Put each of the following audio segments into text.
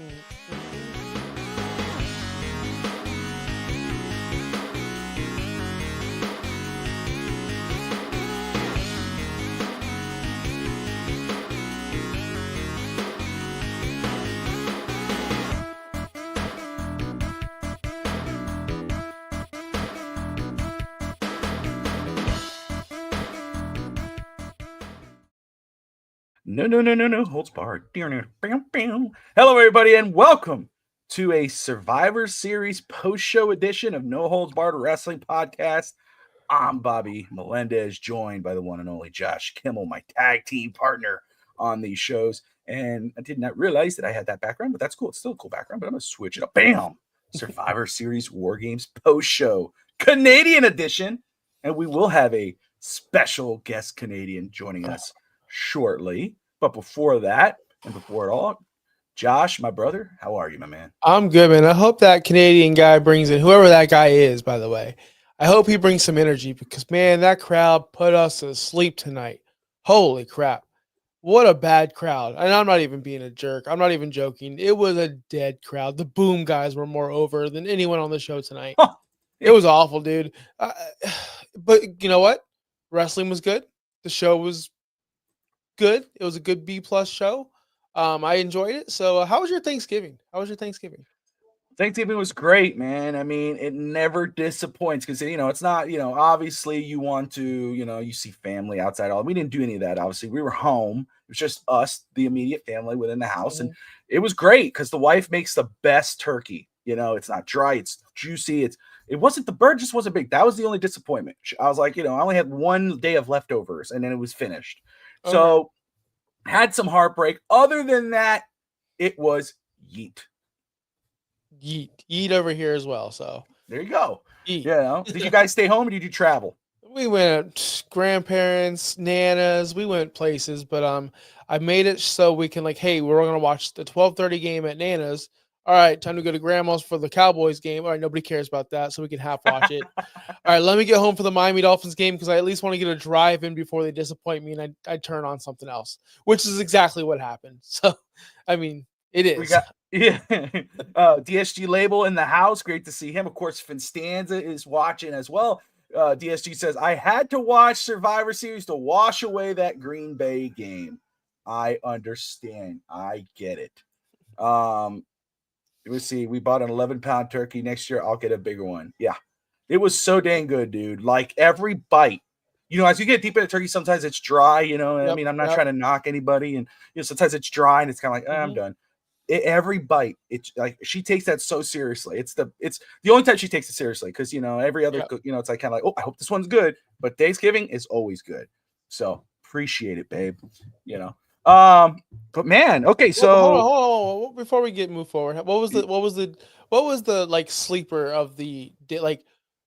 No holds barred. Hello, everybody, and welcome to a Survivor Series post-show edition of No Holds Barred Wrestling Podcast. I'm Bobby Melendez, joined by the one and only Josh Kimmel, my tag team partner on these shows. And I did not realize that I had that background, but that's cool. It's still a cool background, but I'm going to switch it up. Bam! Survivor Series Wargames post-show Canadian edition. And we will have a special guest Canadian joining us shortly. But before that, and before it all, Josh, my brother, how are you, my man? I'm good, man. I hope that Canadian guy brings in, whoever that guy is, by the way. I hope he brings some energy because, man, that crowd put us to sleep tonight. Holy crap. What a bad crowd. And I'm not even being a jerk. I'm not even joking. It was a dead crowd. The boom guys were more over than anyone on the show tonight. Huh. It was awful, dude. But you know what? Wrestling was good. The show was good. It was a good B+ show. I enjoyed it. So how was your Thanksgiving? Thanksgiving was great, man. I mean, it never disappoints because, it's not, obviously you want to, you see family outside. We didn't do any of that. Obviously, we were home. It was just us, the immediate family within the house. And it was great because the wife makes the best turkey. It's not dry. It's juicy. It wasn't, the bird just wasn't big. That was the only disappointment. I was like, I only had one day of leftovers and then it was finished. Okay. So had some heartbreak. Other than that, it was yeet over here as well. So there you go. Did you guys stay home or did you travel? We went grandparents, nanas, we went places, but I made it so we can hey, we're gonna watch the 12:30 game at Nana's. All right, time to go to grandma's for the Cowboys game. All right, nobody cares about that, so we can half watch it. All right, let me get home for the Miami Dolphins game because I at least want to get a drive in before they disappoint me and I turn on something else, which is exactly what happened. So, I mean, it is. DSG Label in the house. Great to see him. Of course, Finstanza is watching as well. DSG says, I had to watch Survivor Series to wash away that Green Bay game. I understand. I get it. Let's see. We bought an 11-pound turkey. Next year, I'll get a bigger one. Yeah. It was so dang good, dude. Like every bite, as you get deep into turkey, sometimes it's dry, I mean, I'm not trying to knock anybody. And, sometimes it's dry and it's kind of like, I'm done. Every bite, it's like she takes that so seriously. It's the only time she takes it seriously because every other it's like kind of like, oh, I hope this one's good, but Thanksgiving is always good. So appreciate it, babe. But man, okay, so hold on. Before we move forward, what was the sleeper of the day,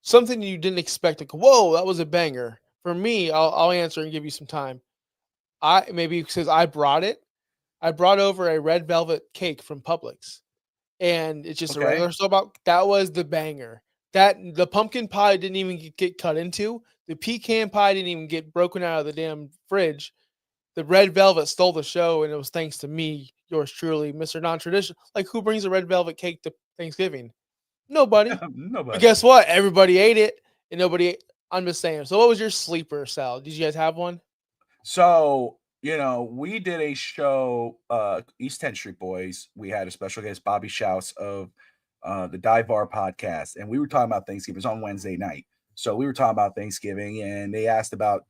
something you didn't expect? Whoa, that was a banger. For me, I'll answer and give you some time. Maybe because I brought it. I brought over a red velvet cake from Publix, and it's just a regular store-bought. That was the banger. That the pumpkin pie didn't even get cut into. The pecan pie didn't even get broken out of the damn fridge. The red velvet stole the show, and it was thanks to me, yours truly, Mr. Non-Traditional. Who brings a red velvet cake to Thanksgiving? Nobody. Nobody. But guess what? Everybody ate it, and nobody ate. I'm just saying. So what was your sleeper, Sal? Did you guys have one? So we did a show, East 10th Street Boys. We had a special guest, Bobby Schaus of the Dive Bar podcast, and we were talking about Thanksgiving. It was on Wednesday night. So we were talking about Thanksgiving, and he asked about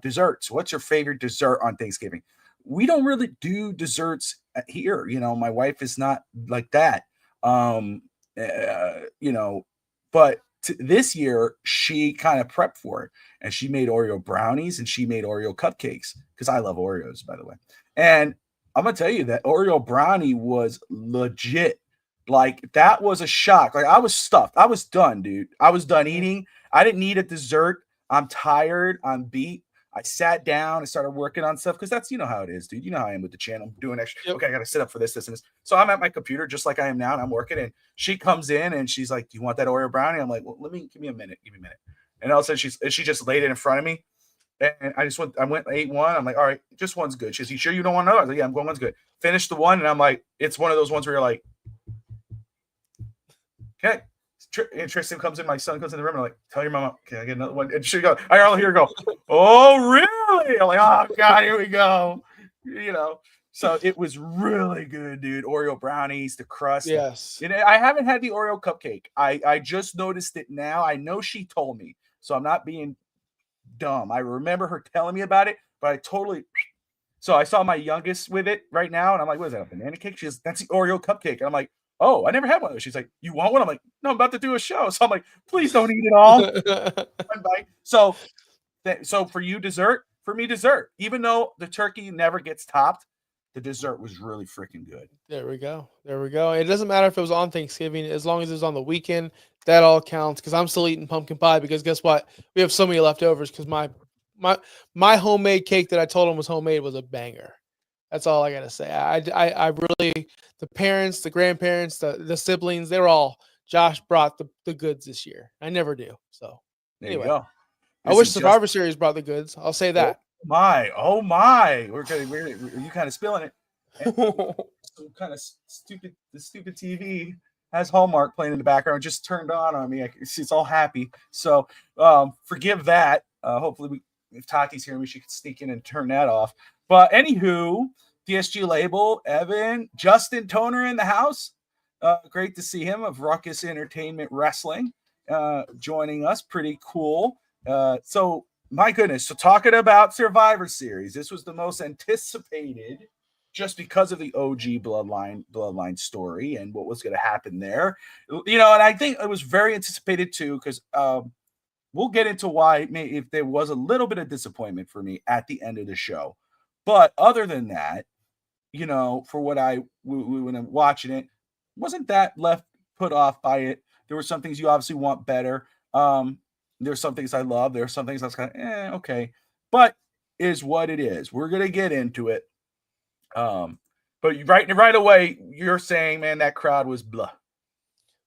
desserts. What's your favorite dessert on Thanksgiving? We don't really do desserts here. My wife is not like that. But this year she kind of prepped for it, and she made Oreo brownies and she made Oreo cupcakes because I love Oreos, by the way. And I'm gonna tell you that Oreo brownie was legit. That was a shock. I was stuffed. I was done, dude. I was done eating. I didn't need a dessert. I'm tired. I'm beat. I sat down and started working on stuff because that's, how it is, dude. You know how I am with the channel. I'm doing extra. Yep. Okay, I got to sit up for this, and this. So I'm at my computer just like I am now, and I'm working. And she comes in and she's like, "Do you want that Oreo brownie?" I'm like, "Well, give me a minute. Give me a minute." And all of a sudden she just laid it in front of me. And I went 8-1. I'm like, all right, just one's good. She's, you sure you don't want another? I was like, yeah, I'm going one's good. Finished the one, and I'm like, it's one of those ones where you're like, okay. And Tristan comes in, my son comes in the room, and I'm like, tell your mama, can I get another one? And she goes, I all hear her go, oh, really? I'm like, oh, God, here we go. So it was really good, dude. Oreo brownies, the crust. Yes. I haven't had the Oreo cupcake. I just noticed it now. I know she told me, so I'm not being dumb. I remember her telling me about it, but I totally. So I saw my youngest with it right now, and I'm like, what is that, a banana cake? She goes, that's the Oreo cupcake. And I'm like, oh, I never had one of those. She's like, you want one? I'm like, no, I'm about to do a show. So I'm like, please don't eat it all. One bite. So for you, dessert. For me, dessert. Even though the turkey never gets topped, the dessert was really freaking good. There we go. There we go. It doesn't matter if it was on Thanksgiving, as long as it was on the weekend, that all counts. Because I'm still eating pumpkin pie. Because guess what? We have so many leftovers. Because my homemade cake that I told him was homemade was a banger. That's all I gotta say. I really, the parents, the grandparents, the siblings, they're all. Josh brought the goods this year. I never do. So There anyway, you go. I wish Survivor Series brought the goods. I'll say that. Oh my! We're you kind of spilling it. Some kind of stupid TV has Hallmark playing in the background. Just turned on me. It's all happy. So forgive that. Hopefully, if Tati's here, we should sneak in and turn that off. But anywho, DSG label, Evan, Justin Toner in the house. Great to see him of Ruckus Entertainment Wrestling joining us. Pretty cool. So my goodness. So talking about Survivor Series, this was the most anticipated just because of the OG bloodline story and what was going to happen there. And I think it was very anticipated too, because we'll get into why if there was a little bit of disappointment for me at the end of the show. But other than that, for what when I'm watching it, wasn't that left put off by it. There were some things you obviously want better. There's some things I love. There's some things I was kind of, okay. But is what it is. We're going to get into it. But right away, you're saying, man, that crowd was blah.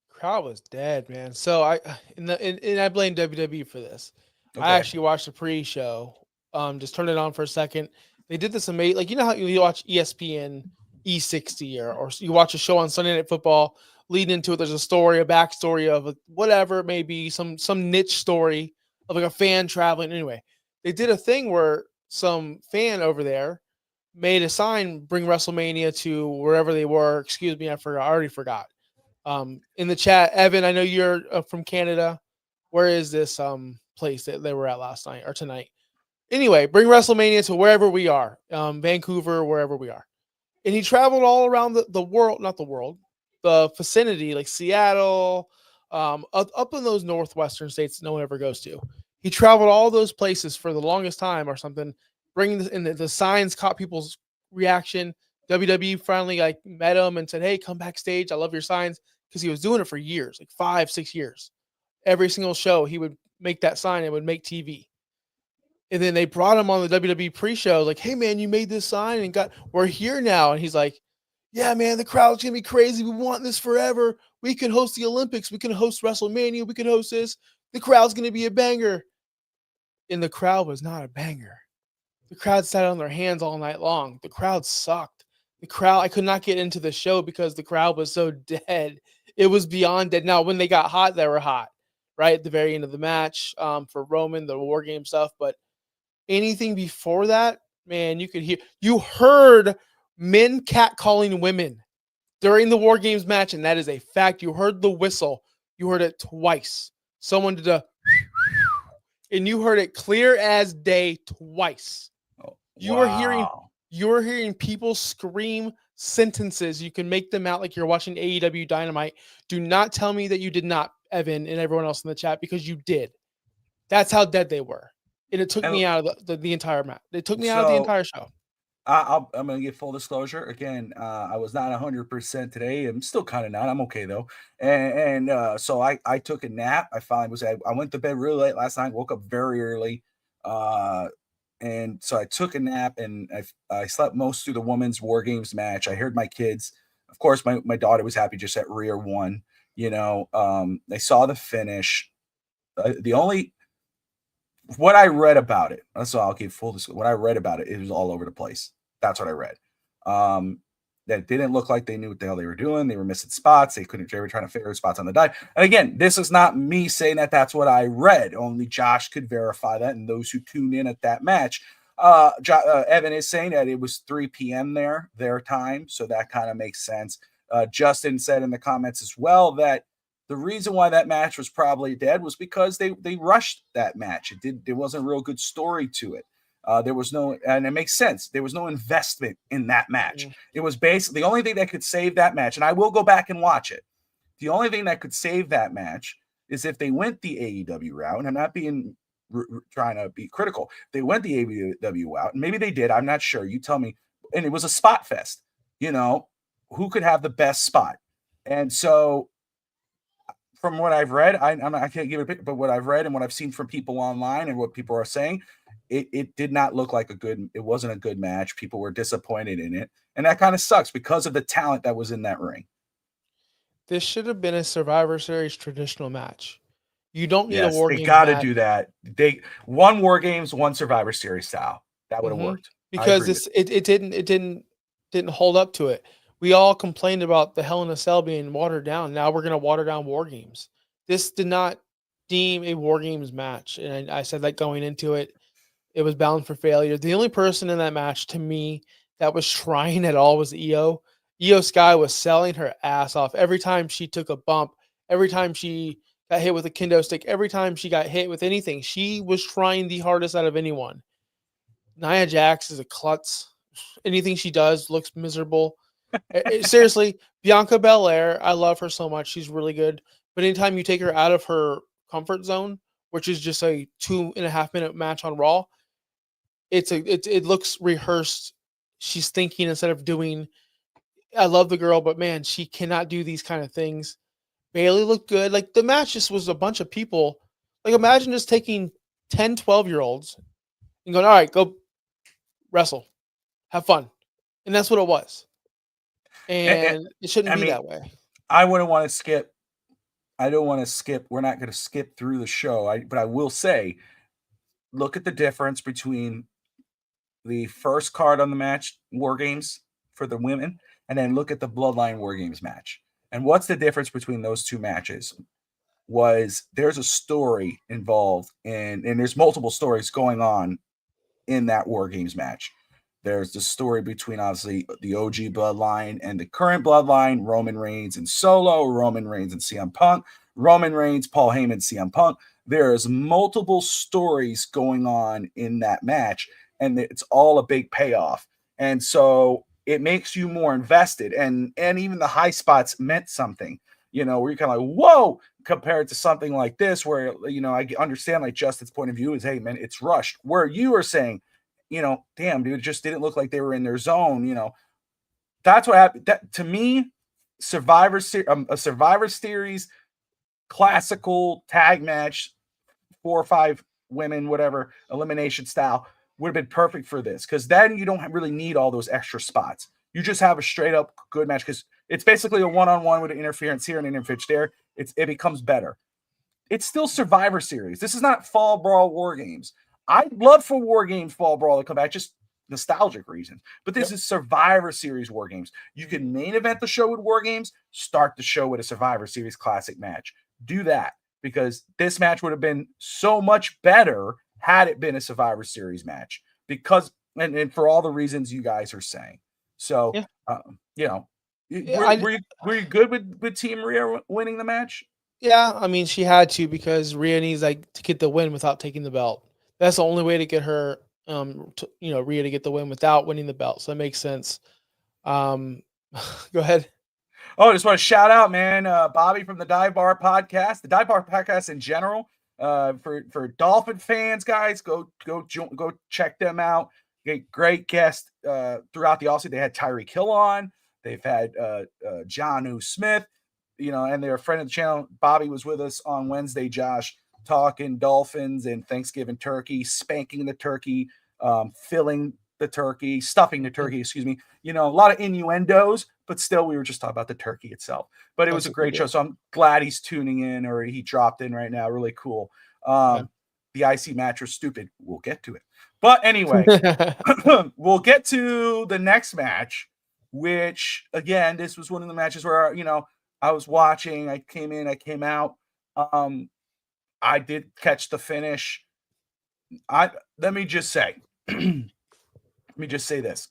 Crowd was dead, man. So I blame WWE for this. Okay. I actually watched the pre-show. Just turned it on for a second. They did this amazing, like, you know how you watch ESPN E60 or you watch a show on Sunday Night Football, leading into it, there's a story, a backstory of whatever it may be, some niche story of like a fan traveling. Anyway, they did a thing where some fan over there made a sign, bring WrestleMania to wherever they were. Excuse me, I already forgot. In the chat, Evan, I know you're from Canada. Where is this place that they were at last night or tonight? Anyway, bring WrestleMania to wherever we are, Vancouver, wherever we are. And he traveled all around the world, not the world, the vicinity, like Seattle, up in those northwestern states no one ever goes to. He traveled all those places for the longest time or something, bringing this, and the signs caught people's reaction. WWE finally like met him and said, hey, come backstage. I love your signs. Because he was doing it for years, like 5-6 years. Every single show, he would make that sign and would make TV. And then they brought him on the WWE pre-show, like, hey, man, you made this sign and we're here now. And he's like, yeah, man, the crowd's going to be crazy. We want this forever. We can host the Olympics. We can host WrestleMania. We can host this. The crowd's going to be a banger. And the crowd was not a banger. The crowd sat on their hands all night long. The crowd sucked. I could not get into the show because the crowd was so dead. It was beyond dead. Now, when they got hot, they were hot, right? At the very end of the match for Roman, the War Game stuff. But anything before that, man, you heard men catcalling women during the War Games match, and that is a fact. You heard the whistle. You heard it twice. Someone did a, and you heard it clear as day twice. You were hearing people scream sentences. You can make them out like you're watching AEW Dynamite. Do not tell me that you did not, Evan, and everyone else in the chat, because you did. That's how dead they were. And it took me out of the entire match. It took me out of the entire show. I'm going to give full disclosure. Again, I was not 100% today. I'm still kind of not. I'm okay, though. And so I took a nap. I went to bed really late last night, woke up very early. And so I took a nap, and I slept most through the women's War Games match. I heard my kids. Of course, my daughter was happy just that Rhea won. I saw the finish. The only what I read about it, so I'll give full disclosure. What I read about it, it was all over the place. That's what I read. That didn't look like they knew what the hell they were doing. They were missing spots. They were trying to figure spots on the dive. And again, this is not me saying that that's what I read. Only Josh could verify that, and those who tuned in at that match. Evan is saying that it was 3 p.m. their time, so that kind of makes sense. Justin said in the comments as well that the reason why that match was probably dead was because they rushed that match. There wasn't a real good story to it. There was no, and it makes sense. There was no investment in that match. It was basically the only thing that could save that match. And I will go back and watch it. The only thing that could save that match is if they went the AEW route. And I'm not being trying to be critical. They went the AEW route, and maybe they did. I'm not sure. You tell me. And it was a spot fest. Who could have the best spot? And so, from what I've read, I can't give it a pick, but what I've read and what I've seen from people online and what people are saying, it did not look like it wasn't a good match. People were disappointed in it. And that kind of sucks because of the talent that was in that ring. This should have been a Survivor Series traditional match. You don't need a Yes, War they Games got to match do that. One War Games, one Survivor Series style. That would have worked. because it didn't hold up to it. We all complained about the Hell in a Cell being watered down. Now we're going to water down War Games. This did not deem a War Games match, and I said that going into it. It was bound for failure. The only person in that match to me that was trying at all was Io. Io Sky was selling her ass off every time she took a bump, every time she got hit with a kendo stick, every time she got hit with anything. She was trying the hardest out of anyone. Nia Jax is a klutz. Anything she does looks miserable. Seriously, Bianca Belair, I love her so much. She's really good. But anytime you take her out of her comfort zone, which is just a 2.5 minute match on Raw, it looks rehearsed. She's thinking instead of doing. I love the girl, but man, she cannot do these kind of things. Bailey looked good. Like the match just was a bunch of people. Like imagine just taking 10, 12-year-olds and going, all right, go wrestle, have fun. And that's what it was. And it shouldn't be that way. I wouldn't want to skip. I don't want to skip. We're not going to skip through the show. But I will say, look at the difference between the first card on the match, War Games for the women, and then look at the Bloodline War Games match. And what's the difference between those two matches? There's a story involved, and there's multiple stories going on in that War Games match. There's the story between obviously the OG Bloodline and the current Bloodline, Roman Reigns and Solo, Roman Reigns and CM Punk, Roman Reigns, Paul Heyman, CM Punk. There's multiple stories going on in that match, and it's all a big payoff. And so it makes you more invested, and even the high spots meant something, where you're kind of like, whoa, compared to something like this, where, I understand like Justin's point of view is, hey, man, it's rushed. Where you are saying, damn, dude, it just didn't look like they were in their zone. That's what happened. That to me, a Survivor Series classical tag match, 4 or 5 women, whatever, elimination style would have been perfect for this, because then you don't really need all those extra spots. You just have a straight up good match, because it's basically a one-on-one with an interference here and an interference there. It becomes better. It's still Survivor Series. This is not Fall Brawl War Games. I'd love for War Games Fall Brawl to come back, just nostalgic reasons. But this is Survivor Series War Games. You can main event the show with War Games, start the show with a Survivor Series classic match. Do that, because this match would have been so much better had it been a Survivor Series match, because and for all the reasons you guys are saying. So, were you good with Team Rhea winning the match? Yeah, I mean, she had to, because Rhea needs to get the win without taking the belt. That's the only way to get her, Rhea to get the win without winning the belt. So that makes sense. Go ahead. Oh, I just want to shout out, man, Bobby from the Dive Bar Podcast, the Dive Bar Podcast in general. For Dolphin fans, guys, go check them out. Great guests throughout the offseason. They had Tyreek Hill on. They've had John Smith, and they're a friend of the channel. Bobby was with us on Wednesday, Josh, talking Dolphins and Thanksgiving turkey, spanking the turkey, filling the turkey, stuffing the turkey, excuse me. A lot of innuendos, but still we were just talking about the turkey itself. But it was a great show. So I'm glad he's tuning in, or he dropped in right now. Really cool. the IC match was stupid. We'll get to it. But anyway, we'll get to the next match, which again, this was one of the matches where, I was watching, I came in, I came out. I did catch the finish. Let me just say, this.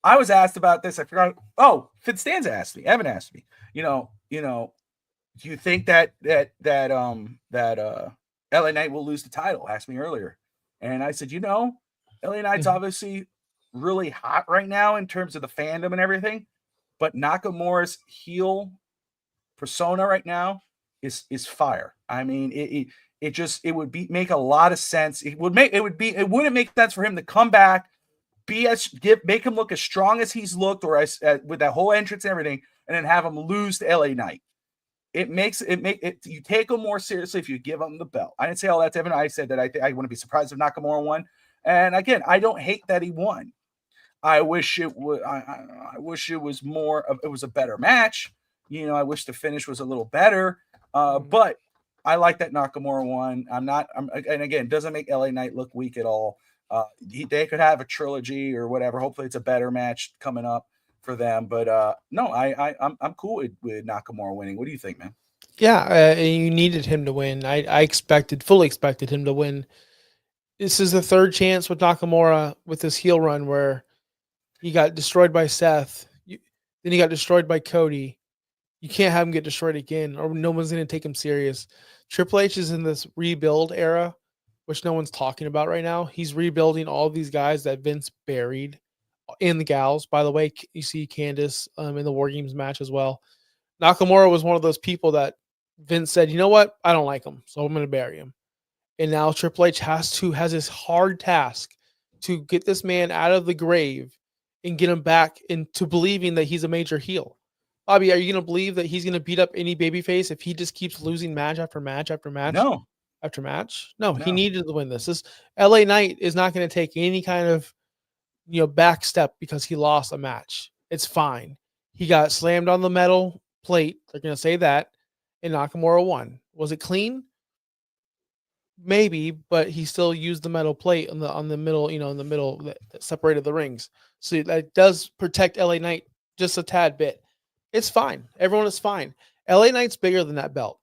I was asked about this. I forgot. Oh, Fitzstanza asked me. Evan asked me. Do you think that LA Knight will lose the title? Asked me earlier, and I said, LA Knight's obviously really hot right now in terms of the fandom and everything, but Nakamura's heel persona right now is fire. I mean, it would make a lot of sense. It wouldn't make sense for him to come back, make him look as strong as he's looked, or as with that whole entrance and everything, and then have him lose to LA Knight. You take him more seriously if you give him the belt. I didn't say all that to Evan. I said that I wouldn't be surprised if Nakamura won. And again, I don't hate that he won. I wish it would. I wish it was more of. It was a better match. I wish the finish was a little better. But I like that Nakamura won. And again, it doesn't make LA Knight look weak at all. They could have a trilogy or whatever. Hopefully, it's a better match coming up for them. But no, I'm cool with Nakamura winning. What do you think, man? Yeah, you needed him to win. I fully expected him to win. This is the third chance with Nakamura with this heel run where he got destroyed by Seth. Then he got destroyed by Cody. You can't have him get destroyed again, or no one's going to take him serious. Triple H is in this rebuild era, which no one's talking about right now. He's rebuilding all these guys that Vince buried, and the gals. By the way, you see Candice in the War Games match as well. Nakamura was one of those people that Vince said, you know what? I don't like him, so I'm going to bury him. And now Triple H has this hard task to get this man out of the grave and get him back into believing that he's a major heel. Bobby, are you going to believe that he's going to beat up any babyface if he just keeps losing match after match after match? No. After match? No, he needed to win this. This LA Knight is not going to take any kind of back step because he lost a match. It's fine. He got slammed on the metal plate. They're going to say that. And Nakamura won. Was it clean? Maybe, but he still used the metal plate on the middle, in the middle that separated the rings. So that does protect LA Knight just a tad bit. It's fine. Everyone is fine. LA Knight's bigger than that belt.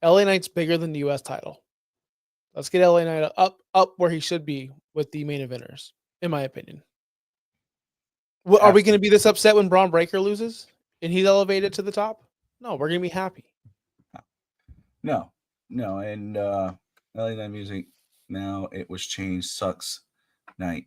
LA Knight's bigger than the US title. Let's get LA Knight up where he should be with the main eventers, in my opinion. Are we going to be this upset when Braun Breaker loses and he's elevated to the top? No, we're going to be happy. No. And LA Knight music, now it was changed. Sucks Knight.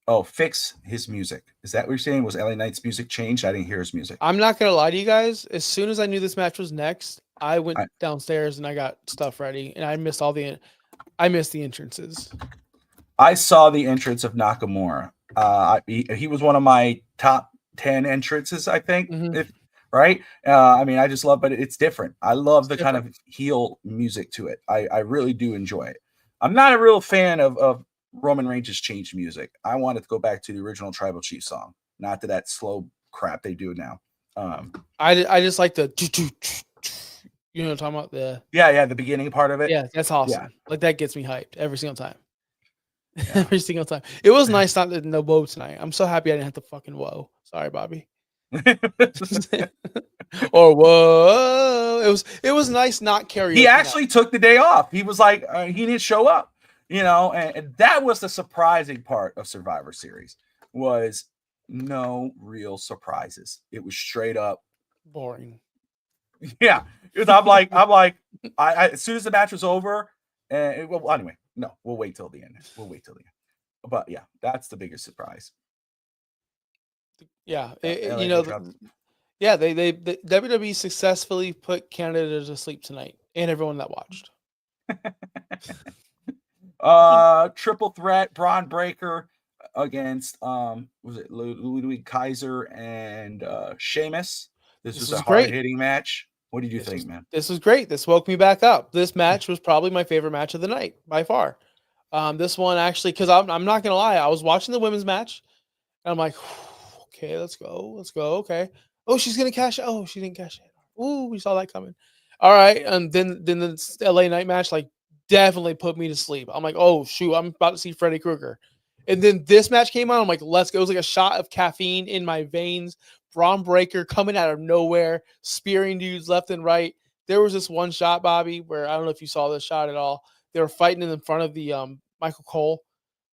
Oh, fix his music. Is that what you're saying? Was LA Knight's music changed? I didn't hear his music. I'm not going to lie to you guys. As soon as I knew this match was next, I went downstairs and I got stuff ready, and I missed the entrances. I saw the entrance of Nakamura. He was one of my top 10 entrances, I think. Mm-hmm. Right? I just love, but it's different. I love the kind of heel music to it. I really do enjoy it. I'm not a real fan of Roman Reigns' changed music. I wanted to go back to the original Tribal Chief song, not to that slow crap they do now. I just like the what I'm talking about, the beginning part of it. Yeah, that's awesome. Yeah. Like that gets me hyped every single time. Yeah. Every single time. It was nice not to no woe tonight. I'm so happy I didn't have to fucking woe. Sorry, Bobby. Or whoa. It was nice not karaoke. He actually took the day off. He was like, he didn't show up. And that was the surprising part of Survivor Series, was no real surprises. It was straight up boring. Yeah, I'm like, as soon as the match was over, anyway, no, we'll wait till the end. But yeah, that's the biggest surprise. Yeah, the WWE successfully put Canada to sleep tonight, and everyone that watched. Triple threat, Braun Breaker against was it Ludwig Kaiser and Sheamus. This was a hard-hitting match. What did you think, man? This was great. This woke me back up. This match was probably my favorite match of the night by far. This one actually, because I'm not gonna lie, I was watching the women's match, and I'm like, okay, let's go. Okay. Oh, she's gonna cash. Oh, she didn't cash it. Ooh, we saw that coming. All right, and then the LA Knight match like definitely put me to sleep. I'm like, oh shoot, I'm about to see Freddy Krueger. And then this match came on. I'm like, let's go. It was like a shot of caffeine in my veins. Braun Breaker coming out of nowhere, spearing dudes left and right. There was this one shot, Bobby, where I don't know if you saw this shot at all. They were fighting in front of the Michael Cole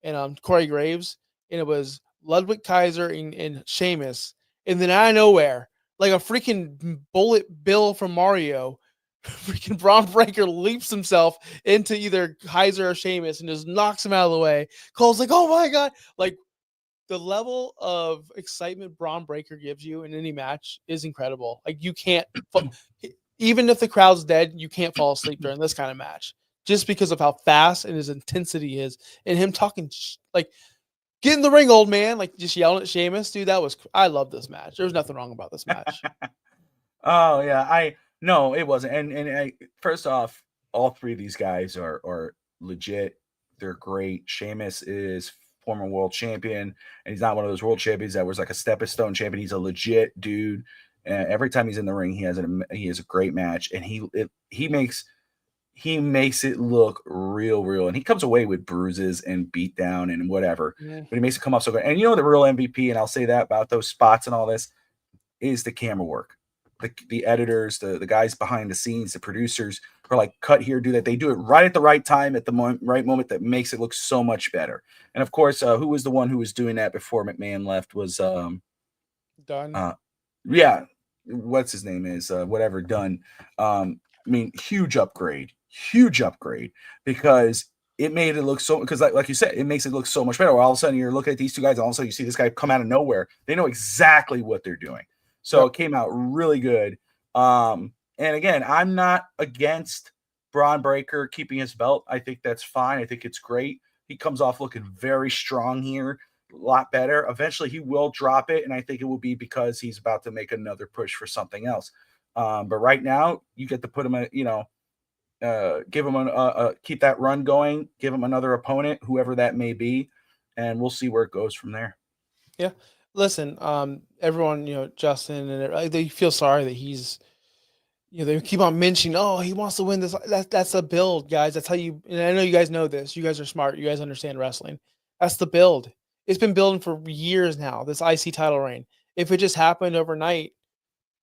and Corey Graves, and it was Ludwig Kaiser and Sheamus. And then out of nowhere, like a freaking bullet bill from Mario, freaking Braun Breaker leaps himself into either Kaiser or Sheamus and just knocks him out of the way. Cole's like, oh my God. Like, the level of excitement Braun Breaker gives you in any match is incredible. Like, you can't, even if the crowd's dead, you can't fall asleep during this kind of match just because of how fast and his intensity is. And him talking, like, get in the ring, old man. Like, just yelling at Sheamus, dude. I love this match. There was nothing wrong about this match. Oh yeah, no, it wasn't. And first off, all three of these guys are legit. They're great. Sheamus is former world champion, and he's not one of those world champions that was like a stepping stone champion. He's a legit dude. And every time he's in the ring, he has a great match, and he makes it look real, and he comes away with bruises and beat down and whatever. Yeah. But he makes it come off so good. And the real MVP, and I'll say that about those spots and all this, is the camera work. The editors, the guys behind the scenes, the producers are like, cut here, do that. They do it right at the right time, at the right moment, that makes it look so much better. And of course, who was the one who was doing that before McMahon left was Dunn. Yeah, what's his name is whatever Dunn. I mean, huge upgrade because it made it look so, because like you said, it makes it look so much better. All of a sudden you're looking at these two guys, and all of a sudden you see this guy come out of nowhere. They know exactly what they're doing. So It came out really good. And again, I'm not against Braun Breaker keeping his belt. I think that's fine. I think it's great. He comes off looking very strong here, a lot better. Eventually he will drop it, and I think it will be because he's about to make another push for something else. But right now you get to put him give him keep that run going, give him another opponent, whoever that may be, and we'll see where it goes from there. Yeah. Listen, everyone, Justin, and they feel sorry that he's, they keep on mentioning, oh, he wants to win this. That's a build, guys. That's how you, and I know you guys know this. You guys are smart. You guys understand wrestling. That's the build. It's been building for years now, this IC title reign. If it just happened overnight,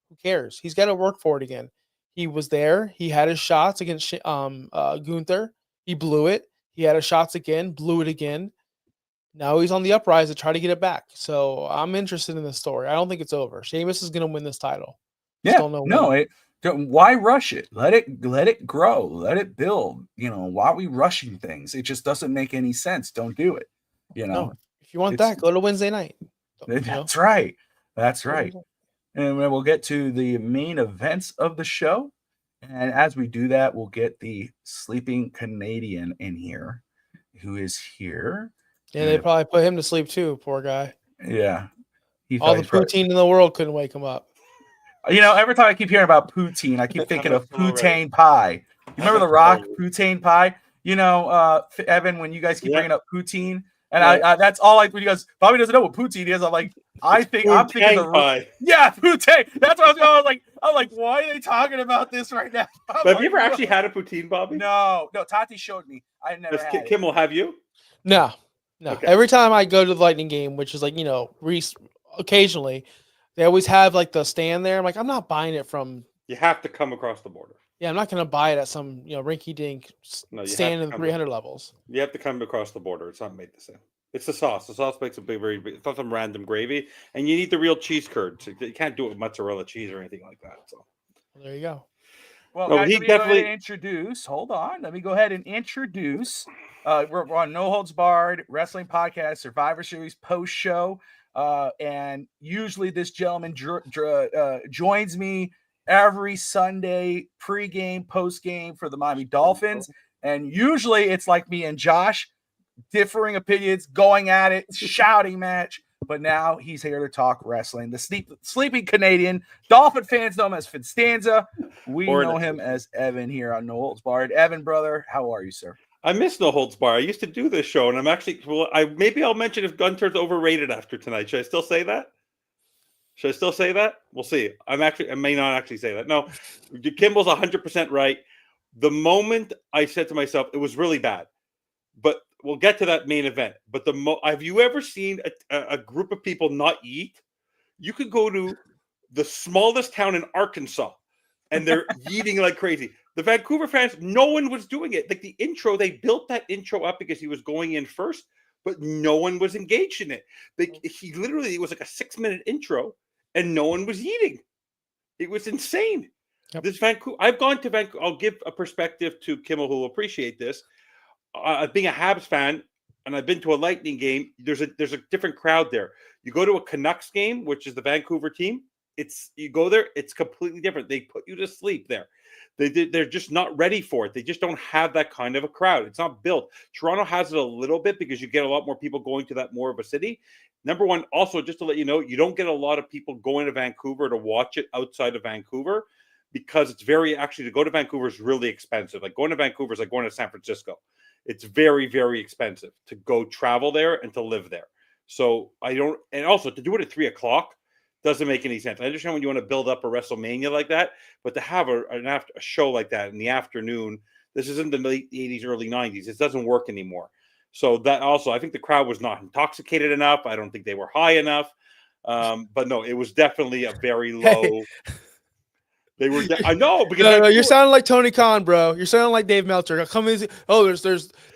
who cares? He's got to work for it again. He was there. He had his shots against Gunther. He blew it. He had his shots again, blew it again. Now he's on the uprise to try to get it back. So I'm interested in this story. I don't think it's over. Sheamus is going to win this title. Why rush it? Let it grow. Let it build. Why are we rushing things? It just doesn't make any sense. Don't do it. No, if you want that, go to Wednesday night. That's right. That's right. And we'll get to the main events of the show. And as we do that, we'll get the sleeping Canadian in here, who is here. Yeah, they probably put him to sleep too, poor guy. Yeah. All the poutine in the world couldn't wake him up. Every time I keep hearing about poutine, I keep thinking of poutine pie. You remember The Rock, poutine pie? Evan, when you guys keep bringing up poutine, and I that's all when he goes, Bobby doesn't know what poutine is. I'm like, I'm thinking pie. Yeah, poutine. That's what I was going. I'm like, why are they talking about this right now? Have you ever actually had a poutine, Bobby? No. Tati showed me. I never had Kimmel, have you? No. Okay. Every time I go to the Lightning game, which is occasionally, they always have like the stand there. I'm like, I'm not buying it from. You have to come across the border. Yeah, I'm not going to buy it at some rinky-dink stand in the 300 levels. You have to come across the border. It's not made the same. It's the sauce. The sauce makes a very big. It's not some random gravy, and you need the real cheese curds. You can't do it with mozzarella cheese or anything like that. So there you go. Well, guys, let me go ahead and introduce. Hold on. Let me go ahead and introduce. We're on No Holds Barred Wrestling Podcast Survivor Series post show, and usually this gentleman joins me every Sunday pregame, postgame for the Miami Dolphins, and usually it's like me and Josh, differing opinions, going at it, shouting match. But now he's here to talk wrestling. The sleeping Canadian. Dolphin fans know him as Finstanza. We know him as Evan here on No Holds Barred. Evan, brother, how are you, sir? I miss No Holds Barred. I used to do this show, and I'm actually maybe I'll mention if Gunther's overrated after tonight. Should I still say that? We'll see. I may not actually say that. No, Kimball's 100% right. The moment I said to myself, it was really bad, but we'll get to that main event. But have you ever seen a group of people not eat? You could go to the smallest town in Arkansas, and they're eating like crazy. The Vancouver fans, no one was doing it. Like the intro, they built that intro up because he was going in first, but no one was engaged in it. It was like a 6-minute intro, and no one was eating. It was insane. Yep. This Vancouver, I've gone to Vancouver. I'll give a perspective to Kimmel who will appreciate this. Being a Habs fan, and I've been to a Lightning game. There's a different crowd there. You go to a Canucks game, which is the Vancouver team. You go there, it's completely different. They put you to sleep there. They're just not ready for it. They just don't have that kind of a crowd. It's not built. Toronto has it a little bit because you get a lot more people going to that more of a city. Number one, also just to let you know, you don't get a lot of people going to Vancouver to watch it outside of Vancouver because it's to go to Vancouver is really expensive. Like going to Vancouver is like going to San Francisco. It's very, very expensive to go travel there and to live there. So and also to do it at 3:00 doesn't make any sense. I understand when you want to build up a WrestleMania like that, but to have a show like that in the afternoon, this isn't the late 80s, early 90s. It doesn't work anymore. So that also, I think the crowd was not intoxicated enough. I don't think they were high enough. But no, it was definitely a very low. They were. I know because no, you're sounding like Tony Khan, bro. You're sounding like Dave Meltzer. There's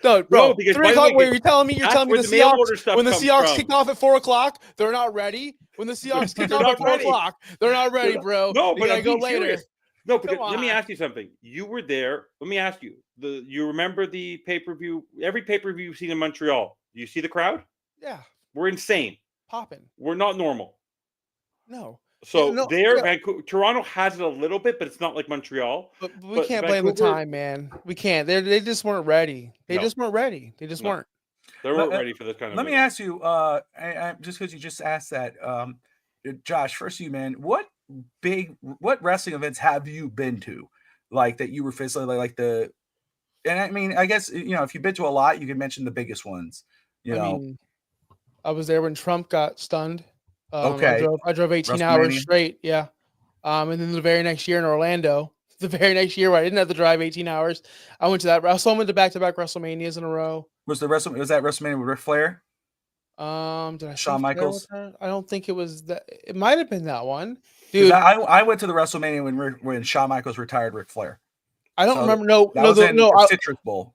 no, bro. Because 3:00. Wait, you're telling me the Seahawks when the Seahawks kick off at 4:00, they're not ready. When the Seahawks kick off at 4:00, they're not ready, bro. No, but I go later. Serious. No, because let me ask you something. You were there. Let me ask you. You remember the pay-per-view? Every pay-per-view you've seen in Montreal. Do you see the crowd? Yeah. We're insane. Popping. We're not normal. No. So Vancouver, Toronto has it a little bit, but it's not like Montreal. But we can't blame the time, man. We can't. They just weren't ready. They just weren't ready. They just weren't. They weren't ready for this kind of. Let me ask you, just because you just asked that, Josh. First, you man, what wrestling events have you been to, like that you were physically like the? And I mean, I guess if you've been to a lot, you can mention the biggest ones. I was there when Trump got stunned. Okay. I drove 18 hours straight. Yeah. And then the very next year in Orlando, the very next year where I didn't have to drive 18 hours, I went to that. I went to back-to-back WrestleManias in a row. Was that WrestleMania with Ric Flair? Did I Shawn Michaels? I don't think it was that. It might have been that one, dude. I went to the WrestleMania when Shawn Michaels retired Ric Flair. I don't remember. No, Citrus Bowl.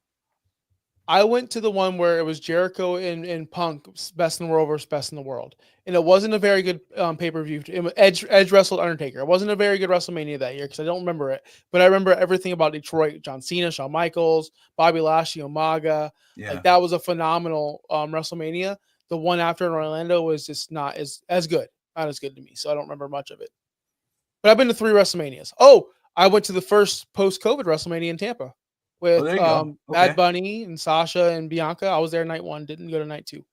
I went to the one where it was Jericho and Punk, best in the world versus best in the world, and it wasn't a very good pay-per-view. Edge wrestled Undertaker. It wasn't a very good WrestleMania that year because I don't remember it, but I remember everything about Detroit: John Cena, Shawn Michaels, Bobby Lashley, Umaga. Yeah. Like that was a phenomenal WrestleMania. The one after in Orlando was just not as good, not as good to me. So I don't remember much of it. But I've been to 3 WrestleManias. Oh, I went to the first post-COVID WrestleMania in Tampa. With Bad Bunny and Sasha and Bianca. I was there night 1, didn't go to night 2.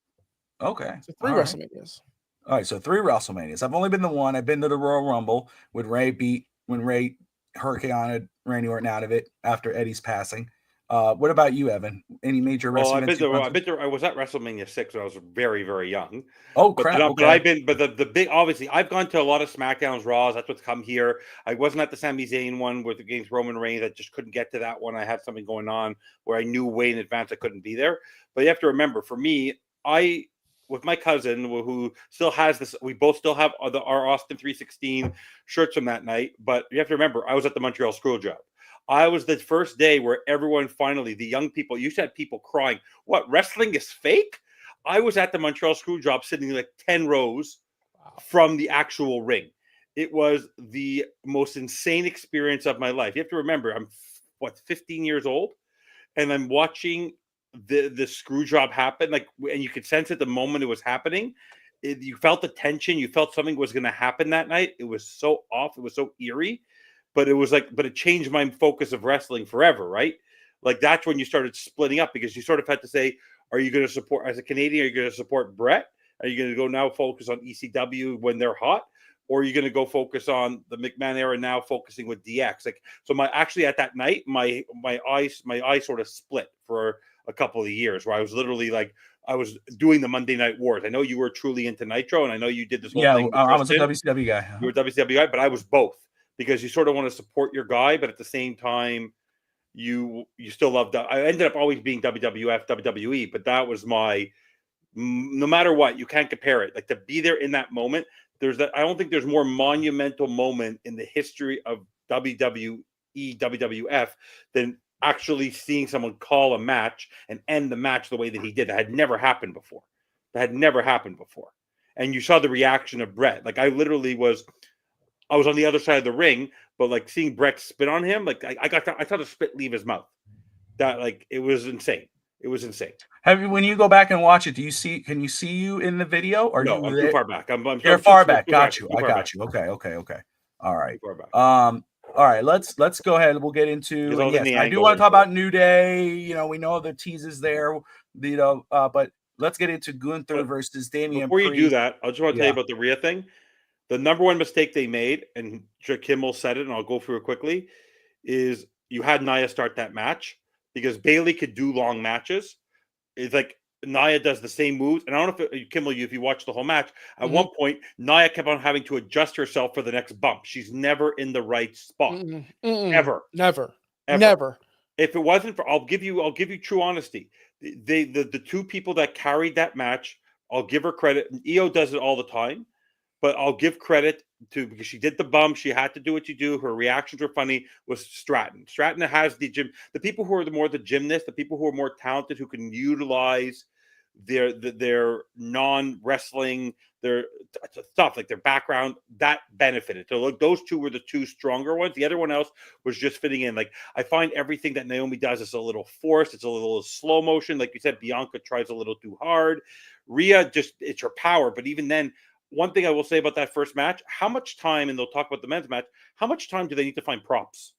Okay. So 3 WrestleManias. All right, so 3 WrestleManias. I've only been to 1. I've been to the Royal Rumble when Ray Hurricane Randy Orton out of it after Eddie's passing. What about you, Evan? Any major wrestling? I was at WrestleMania 6 when I was very, very young. Oh, crap. But the big, obviously, I've gone to a lot of SmackDowns, Raws. That's what's come here. I wasn't at the Sami Zayn one with against Roman Reigns. I just couldn't get to that one. I had something going on where I knew way in advance I couldn't be there. But you have to remember, for me, with my cousin who still has this, we both still have our Austin 316 shirts from that night. But you have to remember, I was at the Montreal Screwjob. I was the first day where everyone finally, the young people, you had people crying, what, wrestling is fake? I was at the Montreal Screwjob sitting like 10 rows from the actual ring. It was the most insane experience of my life. You have to remember, I'm 15 years old, and I'm watching the screw job happen. And you could sense it the moment it was happening. You felt the tension. You felt something was going to happen that night. It was so off. It was so eerie. But it changed my focus of wrestling forever, right? Like that's when you started splitting up because you sort of had to say, are you going to support, as a Canadian, are you going to support Brett? Are you going to go now focus on ECW when they're hot? Or are you going to go focus on the McMahon era now focusing with DX? Actually at that night, my eye sort of split for a couple of years where I was literally I was doing the Monday Night Wars. I know you were truly into Nitro and I know you did this whole thing. I was a WCW guy. You were a WCW guy, but I was both. Because you sort of want to support your guy, but at the same time, you still love that. I ended up always being WWF, WWE, but that was my, no matter what, you can't compare it. Like, to be there in that moment, I don't think there's more monumental moment in the history of WWE, WWF than actually seeing someone call a match and end the match the way that he did. That had never happened before. And you saw the reaction of Brett. Like, I was on the other side of the ring, but like seeing Brett spit on him, like I saw the spit leave his mouth. That, like, it was insane. It was insane. When you go back and watch it, can you see you in the video? Or no, I'm too far back. You're far back. Got you. I got you. Okay. All right. All right. Let's go ahead. We'll get into. Yes, I do want to talk about New Day. You know, we know the teases there. You know, but let's get into Gunther versus Damian. Before you do that, I just want to tell you about the Rhea thing. The number one mistake they made, and Kimmel said it, and I'll go through it quickly, is you had Nia start that match because Bayley could do long matches. It's like Nia does the same moves. And I don't know if Kimmel, if you watch the whole match, at one point, Nia kept on having to adjust herself for the next bump. She's never in the right spot. Ever. Never. If it wasn't for, I'll give you true honesty. The two people that carried that match, I'll give her credit. Io does it all the time. But I'll give credit to, because she did the bump, she had to do what you do. Her reactions were funny. Was Stratton. Stratton has the people who are the gymnasts, the people who are more talented, who can utilize their non-wrestling, their stuff, like their background, that benefited. So look, those two were the two stronger ones. The other one else was just fitting in. Like, I find everything that Naomi does is a little forced. It's a little slow motion. Like you said, Bianca tries a little too hard. Rhea, it's her power. But even then, one thing I will say about that first match, how much time, and they'll talk about the men's match, how much time do they need to find props?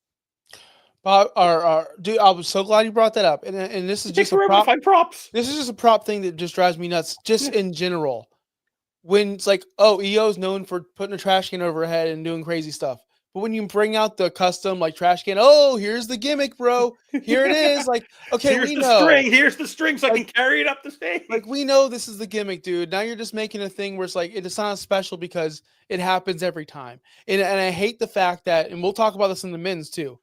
Dude, I was so glad you brought that up. And this is just a prop. To find props. This is just a prop thing that just drives me nuts, just in general. When it's like, oh, EO's known for putting a trash can over her head and doing crazy stuff. But when you bring out the custom like trash can, oh, here's the gimmick, bro. Here it is. Like, okay, here's the string. Here's the string, so I can carry it up the stage. Like, we know this is the gimmick, dude. Now you're just making a thing where it's like it's not special because it happens every time. And I hate the fact that, and we'll talk about this in the men's too.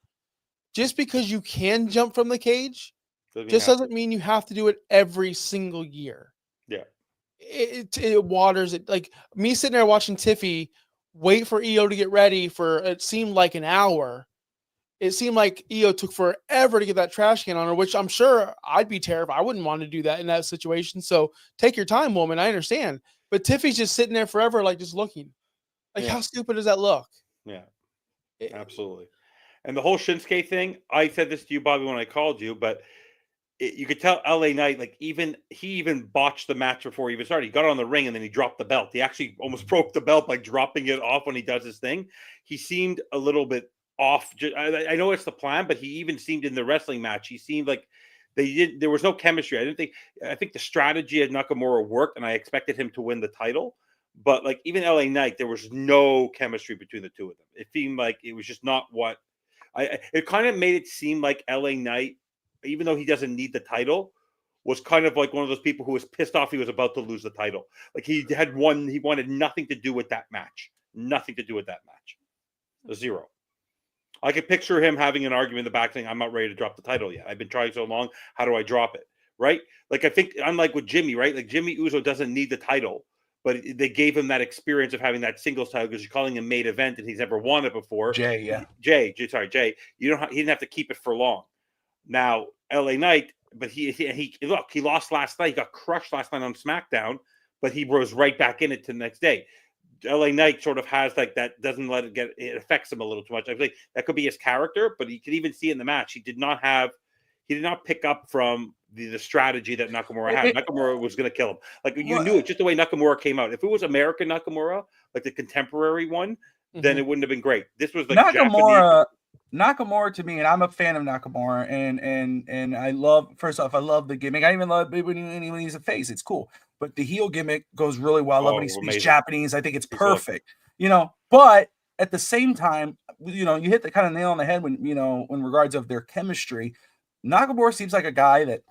Just because you can jump from the cage, doesn't mean you have to do it every single year. Yeah, it waters it. Like me sitting there watching Tiffy wait for EO to get ready for, it seemed like an hour. It seemed like EO took forever to get that trash can on her, which I'm sure I'd be terrified. I wouldn't want to do that in that situation. So take your time, woman. I understand. But Tiffy's just sitting there forever, like just looking. Like, how stupid does that look? Yeah, absolutely. And the whole Shinsuke thing, I said this to you, Bobby, when I called you, but you could tell LA Knight, like, he even botched the match before he even started. He got on the ring and then he dropped the belt. He actually almost broke the belt by dropping it off when he does his thing. He seemed a little bit off. I know it's the plan, but he even seemed in the wrestling match. He seemed like there was no chemistry. I think the strategy at Nakamura worked, and I expected him to win the title. But like, even LA Knight, there was no chemistry between the two of them. It seemed like it was just not what it kind of made it seem like LA Knight, even though he doesn't need the title, was kind of like one of those people who was pissed off he was about to lose the title. Like, he wanted nothing to do with that match. Nothing to do with that match. Zero. I could picture him having an argument in the back saying, I'm not ready to drop the title yet. I've been trying so long. How do I drop it? Right? Like, I think, unlike with Jimmy, right? Like, Jimmy Uso doesn't need the title, but they gave him that experience of having that singles title because you're calling him main event and he's never won it before. Jay. Jay. He didn't have to keep it for long. Now, LA Knight, but he lost last night. He got crushed last night on SmackDown, but he was right back in it to the next day. LA Knight sort of has like that, doesn't let it affects him a little too much. I think that could be his character, but you could even see in the match he did not pick up from the strategy that Nakamura had. Nakamura was going to kill him. Like, you knew it just the way Nakamura came out. If it was American Nakamura, like the contemporary one, then it wouldn't have been great. This was like Nakamura to me, and I'm a fan of Nakamura, and I love the gimmick. I even love it when he's a face. It's cool. But the heel gimmick goes really well. I love when he speaks Japanese. I think it's perfect. But at the same time, you hit the kind of nail on the head when, in regards of their chemistry. Nakamura seems like a guy that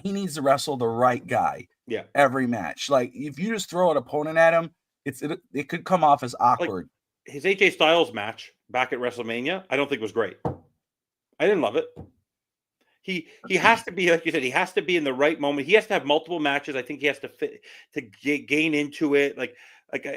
he needs to wrestle the right guy every match. Like, if you just throw an opponent at him, it could come off as awkward. Like his AJ Styles match back at WrestleMania, I don't think was great. I didn't love it. He has to be, like you said, he has to be in the right moment. He has to have multiple matches. I think he has to fit to gain into it. Like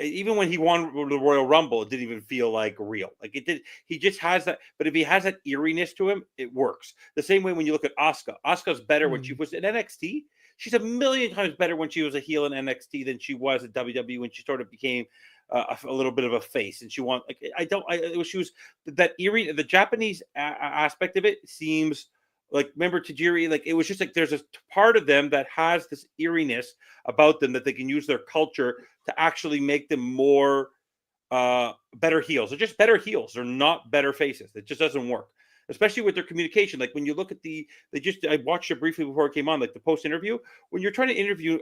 even when he won the Royal Rumble, it didn't even feel like real. Like it did. He just has that. But if he has that eeriness to him, it works. The same way when you look at Asuka. Asuka's better when she was in NXT. She's a million times better when she was a heel in NXT than she was at WWE when she sort of became a little bit of a face. And she won. Like she was that eerie. The Japanese aspect of it seems. Like, remember Tajiri? Like, it was just like there's a part of them that has this eeriness about them that they can use their culture to actually make them more better heels. They're just better heels. They're not better faces. It just doesn't work, especially with their communication. Like when you look at I watched it briefly before it came on, like the post interview. When you're trying to interview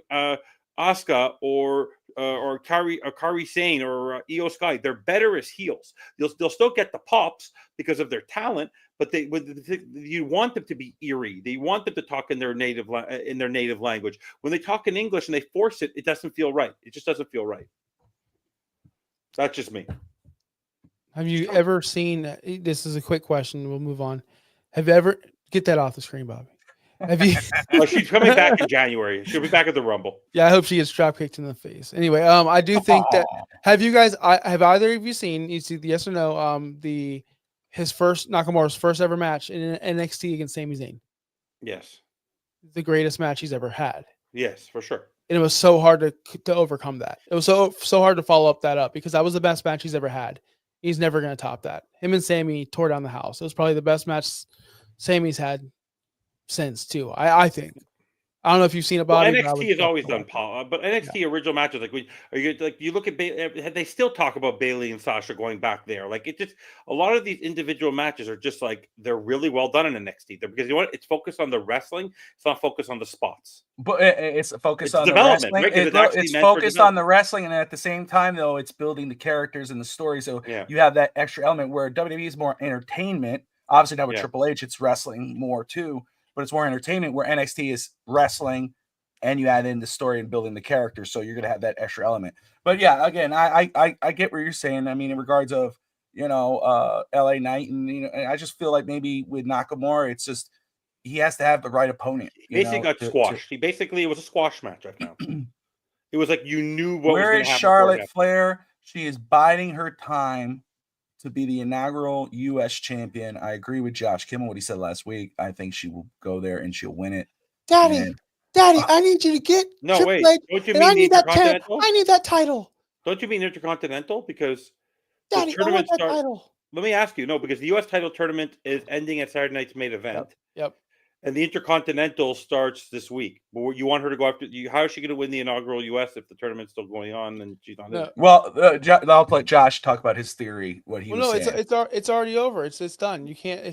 Asuka or Kairi Sane or Io Sky, they're better as heels. They'll still get the pops because of their talent, but you want them to be eerie. They want them to talk in their native language. When they talk in English and they force it, it doesn't feel right. It just doesn't feel right. That's just me. Have you ever seen? This is a quick question. We'll move on. Have you ever get that off the screen, Bobby? Have you? Well, she's coming back in January. She'll be back at the Rumble. Yeah, I hope she gets drop kicked in the face. Anyway, I do think that. Have you guys? Have either of you seen? You see the yes or no? Nakamura's first ever match in NXT against Sami Zayn. Yes. The greatest match he's ever had. Yes, for sure. And it was so hard to overcome that. It was so hard to follow up that up because that was the best match he's ever had. He's never going to top that. Him and Sami tore down the house. It was probably the best match Sami's had since too. I think. I don't know if you've seen about NXT has always done but NXT original matches you look at they still talk about Bayley and Sasha going back there. Like it just a lot of these individual matches are just like they're really well done in NXT. Because you know what? It's focused on the wrestling. It's not focused on the spots. But it's focused on development. The wrestling. Right? It's focused on the wrestling, and at the same time, though, it's building the characters and the story. So you have that extra element where WWE is more entertainment. Obviously, now with Triple H, it's wrestling more too. But it's more entertainment where NXT is wrestling and you add in the story and building the characters. So you're going to have that extra element. But yeah, again, I get what you're saying. I mean, in regards of, LA Knight and, I just feel like maybe with Nakamura, it's just, he has to have the right opponent. He basically got squashed. It was a squash match, I found. It was like you knew what was going to happen. Charlotte Flair? She is biding her time to be the inaugural U.S. champion. I agree with Josh Kimmel, what he said last week. I think she will go there and she'll win it. Daddy, I need you to get Triple H, don't you mean I need that title. Don't you mean Intercontinental? Because Daddy, the tournament title. Let me ask you, because the U.S. title tournament is ending at Saturday night's main event. Yep. And the Intercontinental starts this week. But you want her to go after you? How is she going to win the inaugural U.S. if the tournament's still going on and she's not in it? Well, I'll let Josh talk about his theory. What he was saying. It's already over. It's done. You can't.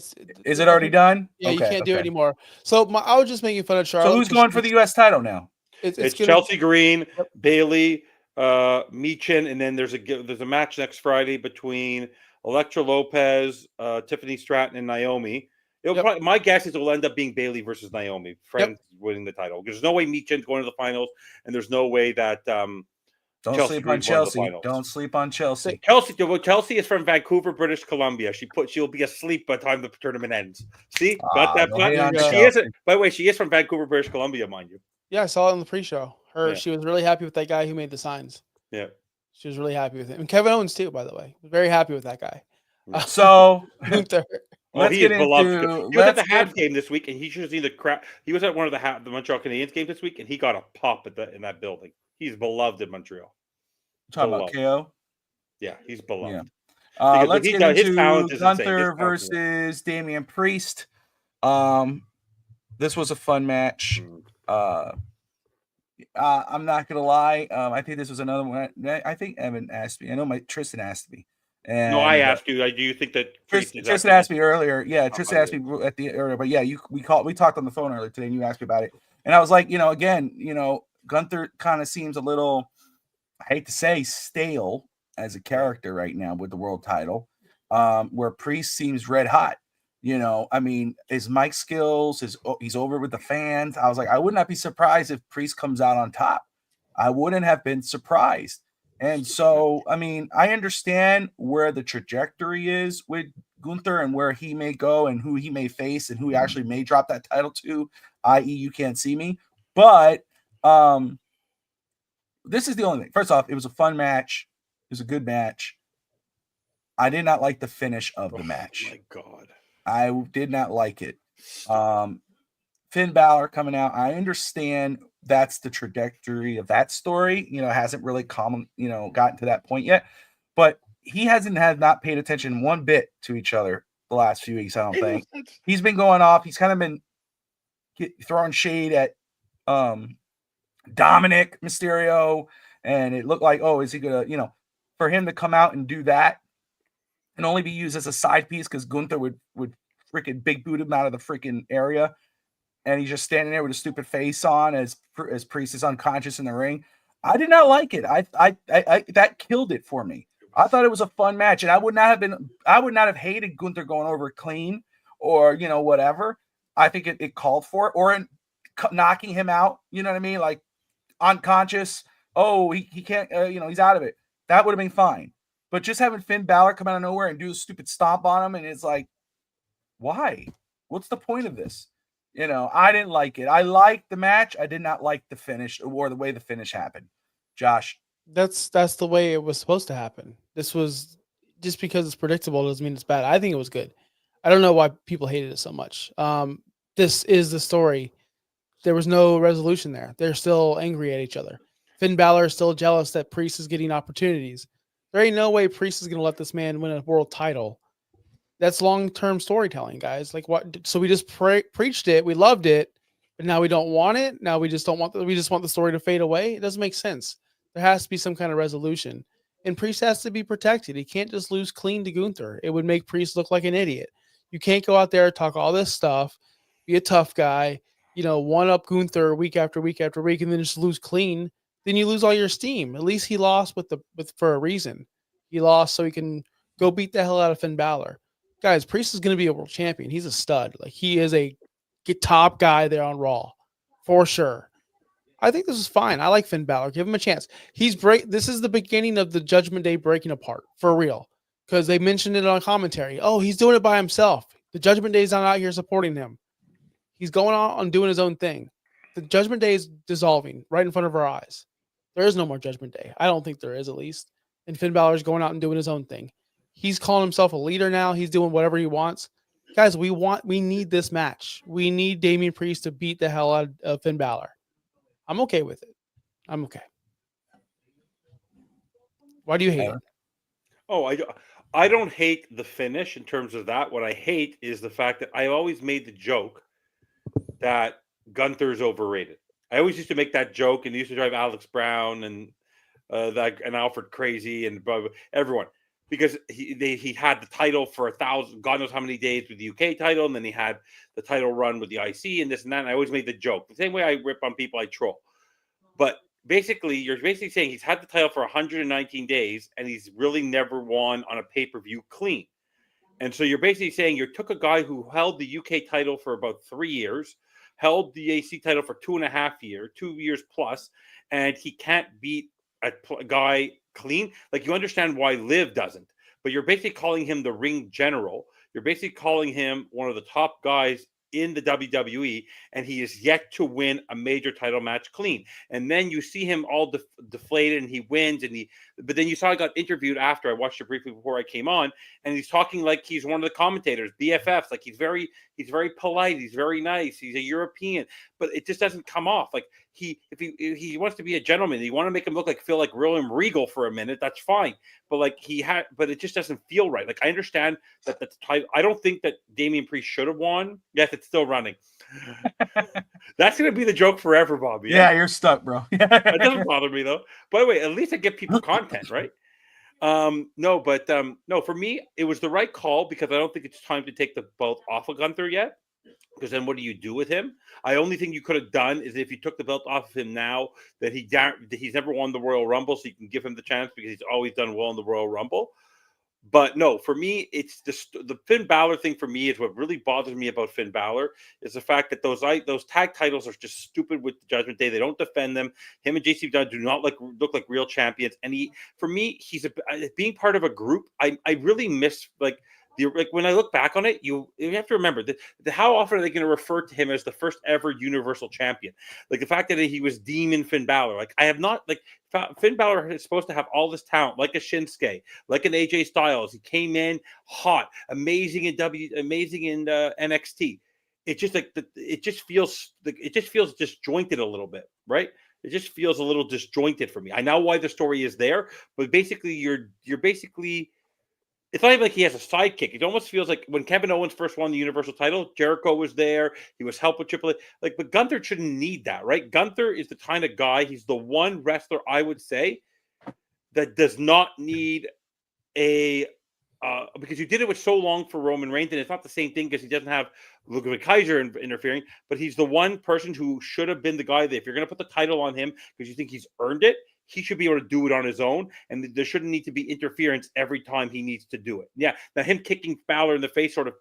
Is it already done? Yeah, you can't do it anymore. So I was just making fun of Charlotte. So who's going for the U.S. title now? It's Chelsea Green, Bayley, Michin, and then there's a match next Friday between Elektra Lopez, Tiffany Stratton, and Naomi. My guess is it will end up being Bayley versus Naomi. Friends winning the title. There's no way Michin's going to the finals, and there's no way that don't sleep on Chelsea. Don't sleep on Chelsea. Chelsea is from Vancouver, British Columbia. She'll be asleep by the time the tournament ends. See, got that? She isn't. By the way, she is from Vancouver, British Columbia, mind you. Yeah, I saw it on the pre-show. She was really happy with that guy who made the signs. Yeah, she was really happy with him, and Kevin Owens too. By the way, very happy with that guy. So. Gunther. He is beloved. He was at the Habs game this week, and he should have seen the crap. He was at one of the Montreal Canadiens games this week, and he got a pop in that building. He's beloved in Montreal. Talking about KO? Yeah, he's beloved. Yeah. Let's get into Gunther versus Damian Priest. This was a fun match. I'm not gonna lie. I think this was another one. I think Evan asked me. I know Tristan asked me. And, no, I asked you. Do you think that Tristan asked me earlier? Yeah, Tristan asked me at the earlier, but yeah, we talked on the phone earlier today, and you asked me about it, and I was like, again, Gunther kind of seems a little, I hate to say, stale as a character right now with the world title, where Priest seems red hot. I mean, his mic skills, he's over with the fans. I was like, I would not be surprised if Priest comes out on top. I wouldn't have been surprised. And so, I mean, I understand where the trajectory is with Gunther and where he may go and who he may face and who he actually may drop that title to, i.e., you can't see me. But this is the only thing. First off, it was a fun match. It was a good match. I did not like the finish of the match. Oh my God. I did not like it. Finn Balor coming out. I understand that's the trajectory of that story. You know, it hasn't really gotten to that point yet. But he had not paid attention one bit to each other the last few weeks, I don't think. He's been going off. He's kind of been throwing shade at Dominic Mysterio. And it looked like, is he going to, for him to come out and do that and only be used as a side piece because Gunther would freaking big boot him out of the freaking area. And he's just standing there with a stupid face on as Priest is unconscious in the ring. I did not like it. I that killed it for me. I thought it was a fun match, and I would not have hated Gunther going over clean or whatever. I think it called for it, or knocking him out. You know what I mean? Like unconscious. Oh, he can't. He's out of it. That would have been fine. But just having Finn Balor come out of nowhere and do a stupid stomp on him, and it's like, why? What's the point of this? I didn't like it. I liked the match. I did not like the finish or the way the finish happened. Josh. That's the way it was supposed to happen. This was just because it's predictable doesn't mean it's bad. I think it was good. I don't know why people hated it so much. This is the story. There was no resolution there. They're still angry at each other. Finn Balor is still jealous that Priest is getting opportunities. There ain't no way Priest is going to let this man win a world title. That's long-term storytelling, guys. Like what? So we just preached it. We loved it, but now we don't want it. Now we just don't want. We just want the story to fade away. It doesn't make sense. There has to be some kind of resolution, and Priest has to be protected. He can't just lose clean to Gunther. It would make Priest look like an idiot. You can't go out there talk all this stuff, be a tough guy, one up Gunther week after week after week, and then just lose clean. Then you lose all your steam. At least he lost for a reason. He lost so he can go beat the hell out of Finn Balor. Guys, Priest is going to be a world champion. He's a stud. Like he is a top guy there on Raw, for sure. I think this is fine. I like Finn Balor. Give him a chance. This is the beginning of the Judgment Day breaking apart for real, because they mentioned it on commentary. Oh, he's doing it by himself. The Judgment Day is not out here supporting him. He's going on doing his own thing. The Judgment Day is dissolving right in front of our eyes. There is no more Judgment Day. I don't think there is, at least. And Finn Balor is going out and doing his own thing. He's calling himself a leader now. He's doing whatever he wants. Guys, we need this match. We need Damian Priest to beat the hell out of Finn Balor. I'm okay with it. I'm okay. Why do you hate it? Oh, I don't hate the finish in terms of that. What I hate is the fact that I always made the joke that Gunther's overrated. I always used to make that joke and used to drive Alex Brown and Alfred crazy and everyone. Because he had the title for 1,000, God knows how many days with the UK title, and then he had the title run with the IC and this and that. And I always made the joke. The same way I rip on people, I troll. But basically, you're basically saying he's had the title for 119 days, and he's really never won on a pay-per-view clean. And so you're basically saying you took a guy who held the UK title for about 3 years, held the AC title for 2.5 years, 2 years plus, and he can't beat a guy clean. Like, you understand why Liv doesn't, but you're basically calling him the ring general. You're basically calling him one of the top guys in the WWE, and he is yet to win a major title match clean. And then you see him all deflated, and he wins, but then you saw I got interviewed after. I watched it briefly before I came on, and he's talking like he's one of the commentators, BFFs. Like he's very polite, he's very nice, he's a European, but it just doesn't come off. Like if he wants to be a gentleman, you want to make him feel like William Regal for a minute, that's fine. But but it just doesn't feel right. Like, I understand that the title. I don't think that Damian Priest should have won. Yes, it's still running. That's gonna be the joke forever, Bobby. Yeah, you're stuck, bro. It doesn't bother me though. By the way, at least I give people content, right? No, for me, it was the right call, because I don't think it's time to take the belt off of Gunther yet. Because then what do you do with him? I only think you could have done is if you took the belt off of him now, that he's never won the Royal Rumble, so you can give him the chance because he's always done well in the Royal Rumble. But no, for me, it's the Finn Balor thing. For me, is what really bothers me about Finn Balor is the fact that those tag titles are just stupid with the Judgment Day. They don't defend them. Him and JC Dunn do not look like real champions. And he's being part of a group. I really miss Like when I look back on it, you have to remember that how often are they going to refer to him as the first ever Universal Champion? Like the fact that he was Demon Finn Balor. Like I have not like Finn Balor is supposed to have all this talent, like a Shinsuke, like an AJ Styles. He came in hot, amazing in NXT. It just like it just feels disjointed a little bit, right? It just feels a little disjointed for me. I know why the story is there, but basically you're basically. It's not even like he has a sidekick. It almost feels like when Kevin Owens first won the Universal title, Jericho was there. He was helped with Triple H. Like, but Gunther shouldn't need that, right? Gunther is the kind of guy. He's the one wrestler I would say that does not need a because you did it with so long for Roman Reigns, and it's not the same thing because he doesn't have Ludwig Kaiser interfering. But he's the one person who should have been the guy that if you're going to put the title on him because you think he's earned it, he should be able to do it on his own, and there shouldn't need to be interference every time he needs to do it. Yeah, now him kicking Fowler in the face sort of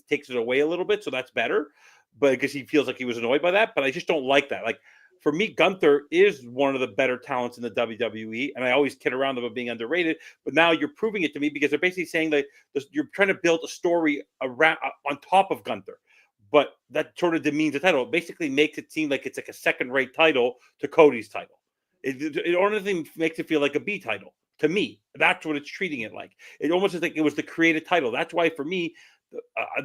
takes it away a little bit, so that's better. But because he feels like he was annoyed by that, but I just don't like that. Like for me, Gunther is one of the better talents in the WWE, and I always kid around about being underrated. But now you're proving it to me because they're basically saying that you're trying to build a story around on top of Gunther. But that sort of demeans the title. It basically makes it seem like it's like a second-rate title to Cody's title. It honestly makes it feel like a B title to me. That's what it's treating it like. It almost is like it was the created title. That's why for me,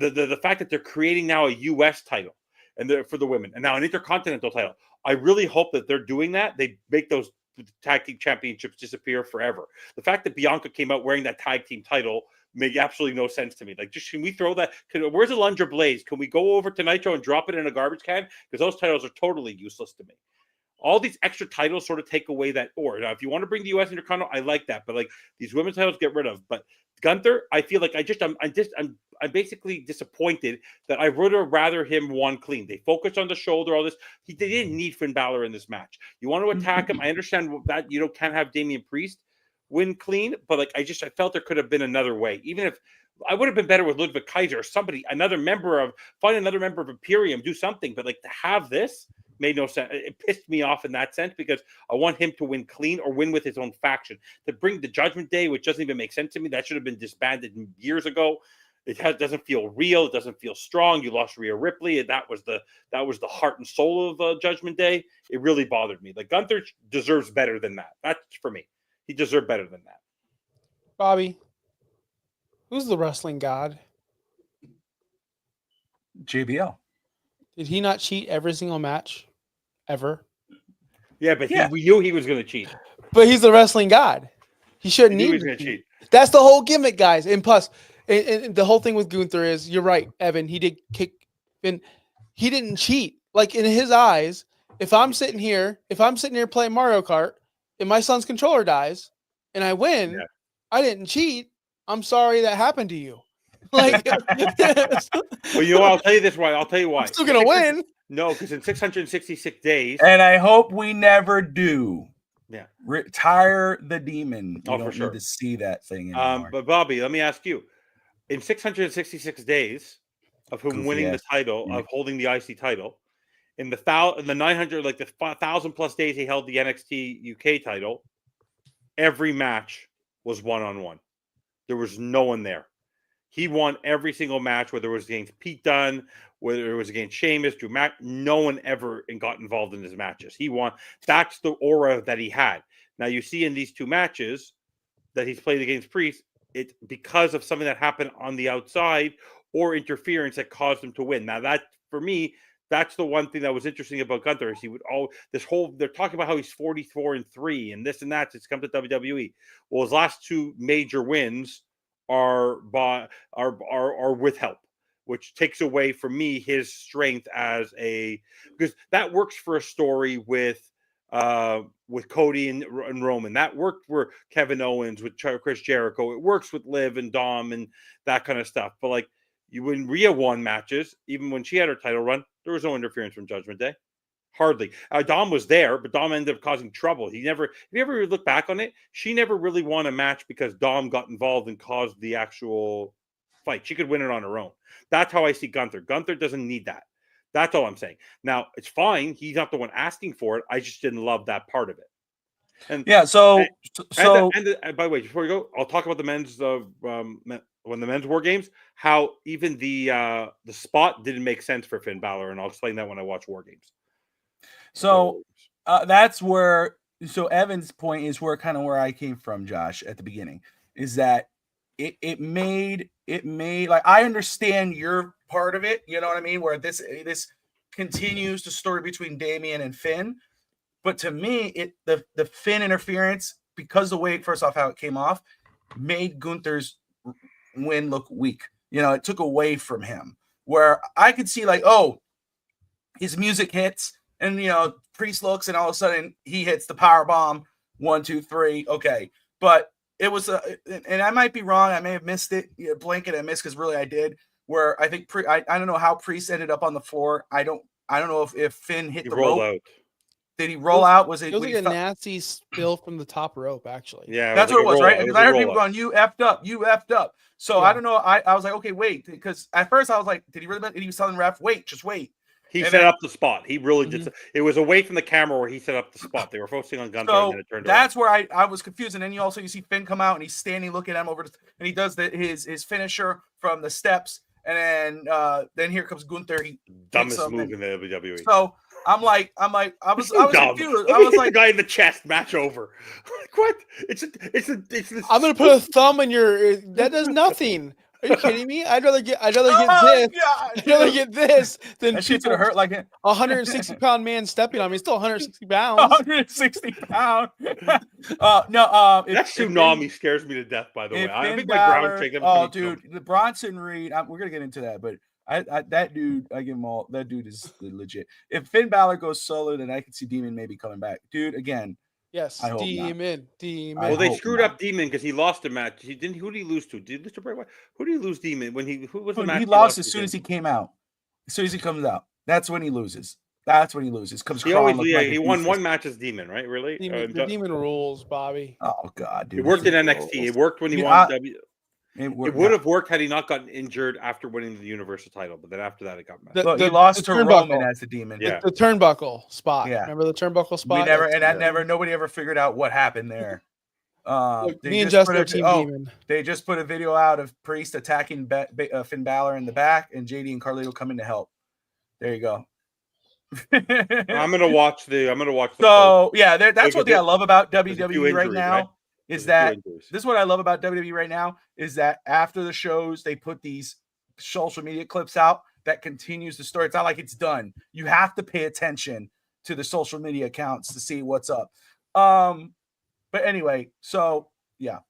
the fact that they're creating now a U.S. title and for the women and now an intercontinental title. I really hope that they're doing that. They make those tag team championships disappear forever. The fact that Bianca came out wearing that tag team title made absolutely no sense to me. Like, just can we throw that? Where's Alundra Blaze? Can we go over to Nitro and drop it in a garbage can? Because those titles are totally useless to me. All these extra titles sort of take away that. Or now, if you want to bring the U.S. Intercontinental, I like that. But like these women's titles, get rid of. But Gunther, I feel like I'm basically disappointed that I would have rather him won clean. They focused on the shoulder, all this. They didn't need Finn Balor in this match. You want to attack him? I understand that you can't have Damian Priest win clean, but like I felt there could have been another way. Even if I would have been better with Ludwig Kaiser or somebody, find another member of Imperium, do something. But like to have this made no sense. It pissed me off in that sense because I want him to win clean or win with his own faction. To bring the Judgment Day, which doesn't even make sense to me, that should have been disbanded years ago. It doesn't feel real. It doesn't feel strong. You lost Rhea Ripley, and that was the heart and soul of Judgment Day. It really bothered me. Like Gunther deserves better than that. That's for me. He deserved better than that. Bobby, who's the wrestling god? JBL. Did he not cheat every single match? Ever? Yeah, but we knew he was going to cheat. But he's the wrestling god. He shouldn't need to cheat. That's the whole gimmick, guys. And plus, and the whole thing with Gunther is, you're right, Evan. He did kick, and he didn't cheat. Like in his eyes, if I'm sitting here playing Mario Kart, and my son's controller dies, and I win, I didn't cheat. I'm sorry that happened to you. Like, well, I'll tell you this why. I'll tell you why. I'm still gonna win. No, because in 666 days, and I hope we never do. Yeah, retire the demon. You don't need to see that thing anymore. But Bobby, let me ask you: in 666 days of him winning the title, of holding the IC title, in the 900, like the 1,000 plus days he held the NXT UK title, every match was one-on-one. There was no one there. He won every single match, whether it was against Pete Dunne, whether it was against Sheamus, Drew Mac. No one ever got involved in his matches. He won. That's the aura that he had. Now, you see in these two matches that he's played against Priest, it's because of something that happened on the outside or interference that caused him to win. Now, that, for me, that's the one thing that was interesting about Gunther is they're talking about how he's 44-3 and this and that since come to WWE. Well, his last two major wins are with help, which takes away from me his strength because that works for a story with Cody and Roman. That worked for Kevin Owens with Chris Jericho. It works with Liv and Dom and that kind of stuff. But like when Rhea won matches, even when she had her title run, there was no interference from Judgment Day. Hardly. Dom was there, but Dom ended up causing trouble. If you ever look back on it, she never really won a match because Dom got involved and caused the actual fight. She could win it on her own. That's how I see Gunther. Gunther doesn't need that. That's all I'm saying. Now, it's fine. He's not the one asking for it. I just didn't love that part of it. And Yeah. So by the way, before we go, I'll talk about the men's when the men's war games. How even the spot didn't make sense for Finn Balor, and I'll explain that when I watch War Games. So that's where. So Evan's point is where I came from, Josh, at the beginning, is that it made like, I understand your part of it. You know what I mean? Where this continues the story between Damian and Finn, but to me, the Finn interference, because the way, first off, how it came off, made Gunther's win look weak. You know, it took away from him. Where I could see, like, oh, his music hits, and Priest looks, and all of a sudden he hits the power bomb. 1, 2, 3. Okay, but it was and I might be wrong. I may have missed it. Blanket I missed, because really I did. Where I think I don't know how Priest ended up on the floor. I don't know if Finn hit the rope. Out. Did he roll out? Was it? It was like a nasty spill from the top rope, actually. Yeah, that's what it was, right? Because I heard people going, "You effed up, you effed up." So I don't know. I was like, okay, wait, because at first I was like, did he really? And he was telling the ref, "Wait, just wait." He set up the spot. He really did. It was away from the camera where he set up the spot. They were focusing on Gunther, and then it turned that's around. Where I was confused. And then you see Finn come out, and he's standing looking at him and he does his finisher from the steps. And then here comes Gunther. He dumbest move in the WWE. So I was confused. I was like, the guy in the chest, match over. Like, what? It's I'm gonna put a thumb in your. That does nothing. Are you kidding me? I'd rather get this. I'd rather get this than that shit's gonna hurt like it. 160-pound man stepping on me. He's still 160 pounds. 160 pounds. That tsunami scares me to death. By the way, I think my ground shake. Oh, dude, the Bronson Reed. We're gonna get into that, but that dude, I give him all. That dude is legit. If Finn Balor goes solo, then I can see Demon maybe coming back, dude. Again. Yes, Demon. Well, they screwed up Demon because he lost a match. Who did he lose to? Did he lose to Bray Wyatt? Who did he lose Demon when who was the match? He lost as soon as he came out. As soon as he comes out, that's when he loses. Comes he won one match as Demon, right? Really? The Demon rules, Bobby. Oh God, dude. It worked in NXT. It worked when he won W. It would have worked had he not gotten injured after winning the Universal title, but then after that, it got messed. He lost to Roman as the Demon. Yeah, the turnbuckle spot. Yeah, remember the turnbuckle spot? Nobody ever figured out what happened there. Me and Justin are Team Demon. They just put a video out of Priest attacking Finn Balor in the back, and JD and Carlito come in to help. There you go. I'm gonna watch the. So yeah, that's what I love about WWE right now. Right? Is that this is what I love about WWE right now, is that after the shows they put these social media clips out that continues the story. It's not like it's done. You have to pay attention to the social media accounts to see what's up. But anyway, so yeah,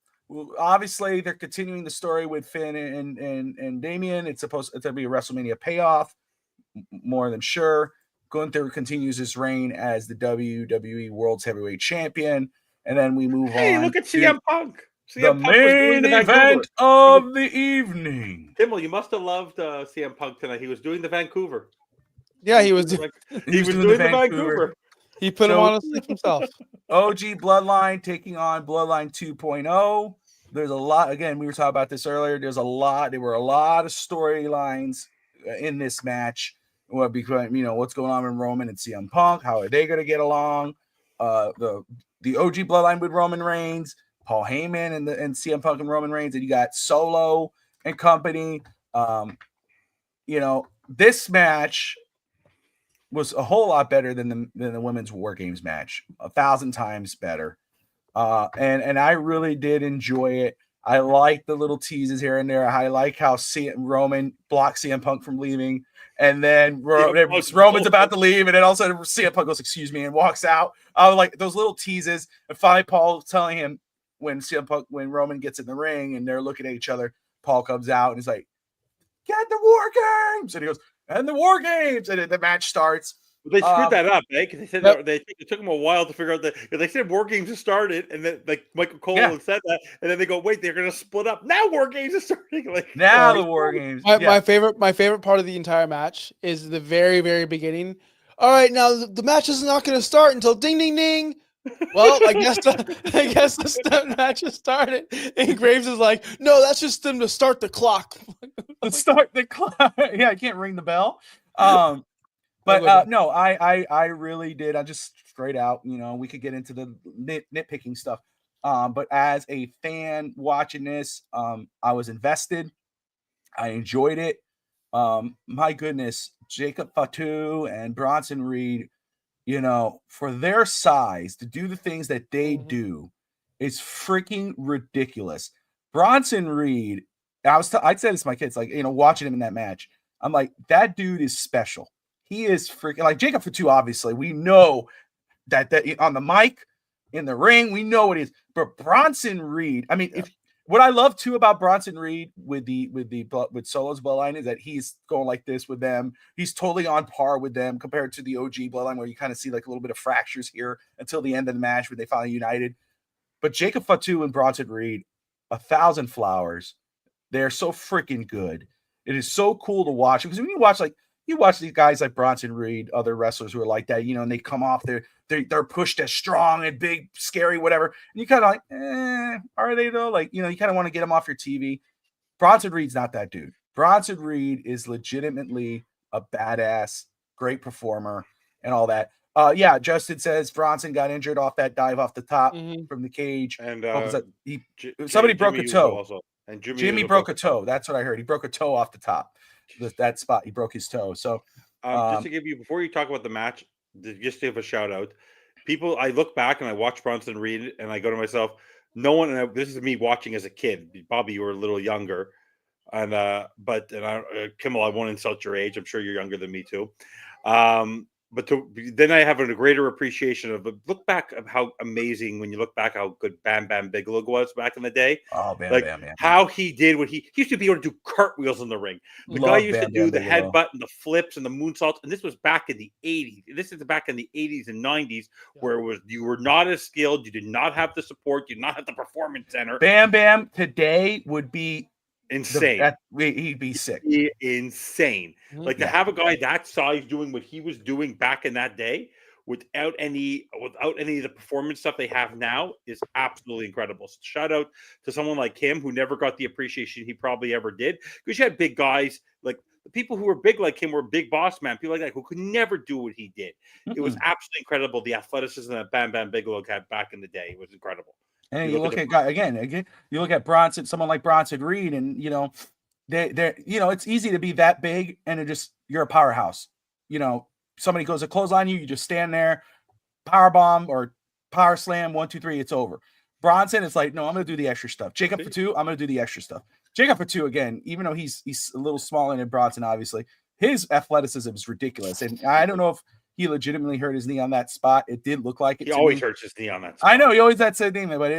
obviously they're continuing the story with Finn and Damian. It's to be a WrestleMania payoff, more than sure. Gunther continues his reign as the WWE World's Heavyweight Champion. And then we move on. Hey, look at CM Punk. The main event of the evening. Kimmel, you must have loved CM Punk tonight. He was doing the Vancouver. Yeah, he was. He was doing the Vancouver. He put him on a sleep himself. OG Bloodline taking on Bloodline 2.0. There's a lot. Again, we were talking about this earlier. There were a lot of storylines in this match. Well, because what's going on with Roman and CM Punk? How are they going to get along? The OG Bloodline with Roman Reigns, Paul Heyman and CM Punk and Roman Reigns, and you got Solo and company. This match was a whole lot better than the women's War Games match, 1,000 times better. And I really did enjoy it. I like the little teases here and there. I like how Roman blocked CM Punk from leaving. And then Roman's about to leave, and then all of a sudden CM Punk goes, "Excuse me," and walks out. I was like, those little teases. And finally, Paul telling him when Roman gets in the ring and they're looking at each other, Paul comes out and he's like, "Get the War Games!" And he goes, "And the War Games!" And then the match starts. They screwed that up, eh? Because they said it took them a while to figure out that they said War Games have started, and then like Michael Cole said that, and then they go, "Wait, they're going to split up now." War Games is starting. Like now, the War Games. My favorite part of the entire match is the very, very beginning. All right, now the match is not going to start until ding, ding, ding. Well, I guess the match has started. And Graves is like, "No, that's just them to start the clock." Let's start the clock. Yeah, I can't ring the bell. But no, I really did. I just straight out, we could get into the nitpicking stuff. But as a fan watching this, I was invested. I enjoyed it. My goodness, Jacob Fatu and Bronson Reed, for their size to do the things that they do is freaking ridiculous. Bronson Reed, I'd say this to my kids, like, watching him in that match, I'm like, that dude is special. He is freaking, like Jacob Fatu, obviously, we know that on the mic, in the ring, we know what it is. But Bronson Reed, I mean, what I love too about Bronson Reed with Solo's Bloodline is that he's going like this with them. He's totally on par with them compared to the OG Bloodline, where you kind of see like a little bit of fractures here until the end of the match when they finally united. But Jacob Fatu and Bronson Reed, 1,000 flowers. They're so freaking good. It is so cool to watch, because when you watch these guys like Bronson Reed, other wrestlers who are like that, and they come off, they're pushed as strong and big, scary, whatever. And you kind of like, are they though? Like, you kind of want to get them off your TV. Bronson Reed's not that dude. Bronson Reed is legitimately a badass, great performer, and all that. Justin says Bronson got injured off that dive off the top from the cage. And somebody broke a toe. Also. And Jimmy broke a toe. That's what I heard. He broke a toe off the top. That spot, he broke his toe. So just to give you, before you talk about the match, just to give a shout out, I look back and I watch Bronson Reed and I go to myself, this is me watching as a kid. Bobby, you were a little younger, and Kimmel, I won't insult your age. I'm sure you're younger than me too. Then I have a greater appreciation of look back of how amazing, when you look back, how good Bam Bam Bigelow was back in the day. Oh, Bam Bam, man. How he did what he used to be able to do cartwheels in the ring. The guy used to do the headbutt and the flips and the moonsaults. And this was back in the 80s. This is back in the 80s and 90s, where you were not as skilled. You did not have the support. You did not have the performance center. Bam Bam today would be insane. He'd be sick. Insane. Like to have a guy that size doing what he was doing back in that day without any of the performance stuff they have now is absolutely incredible. So shout out to someone like him, who never got the appreciation he probably ever did, because you had big guys like the people who were big like him were big boss man, people like that who could never do what he did. It was absolutely incredible, the athleticism that Bam Bam Bigelow had back in the day. It was incredible. And you look at you look at Bronson, someone like Bronson Reed, and they're it's easy to be that big and you're a powerhouse. Somebody goes to clothesline you just stand there, power bomb or power slam, 1, 2, 3, it's over. Bronson is like, no, I'm gonna do the extra stuff. Jacob Fatu, I'm gonna do the extra stuff. Jacob Fatu, again, even though he's a little smaller than Bronson, obviously, his athleticism is ridiculous. And I don't know if he legitimately hurt his knee on that spot. It did look like it. He always hurts his knee on that spot. I know he always that same thing, but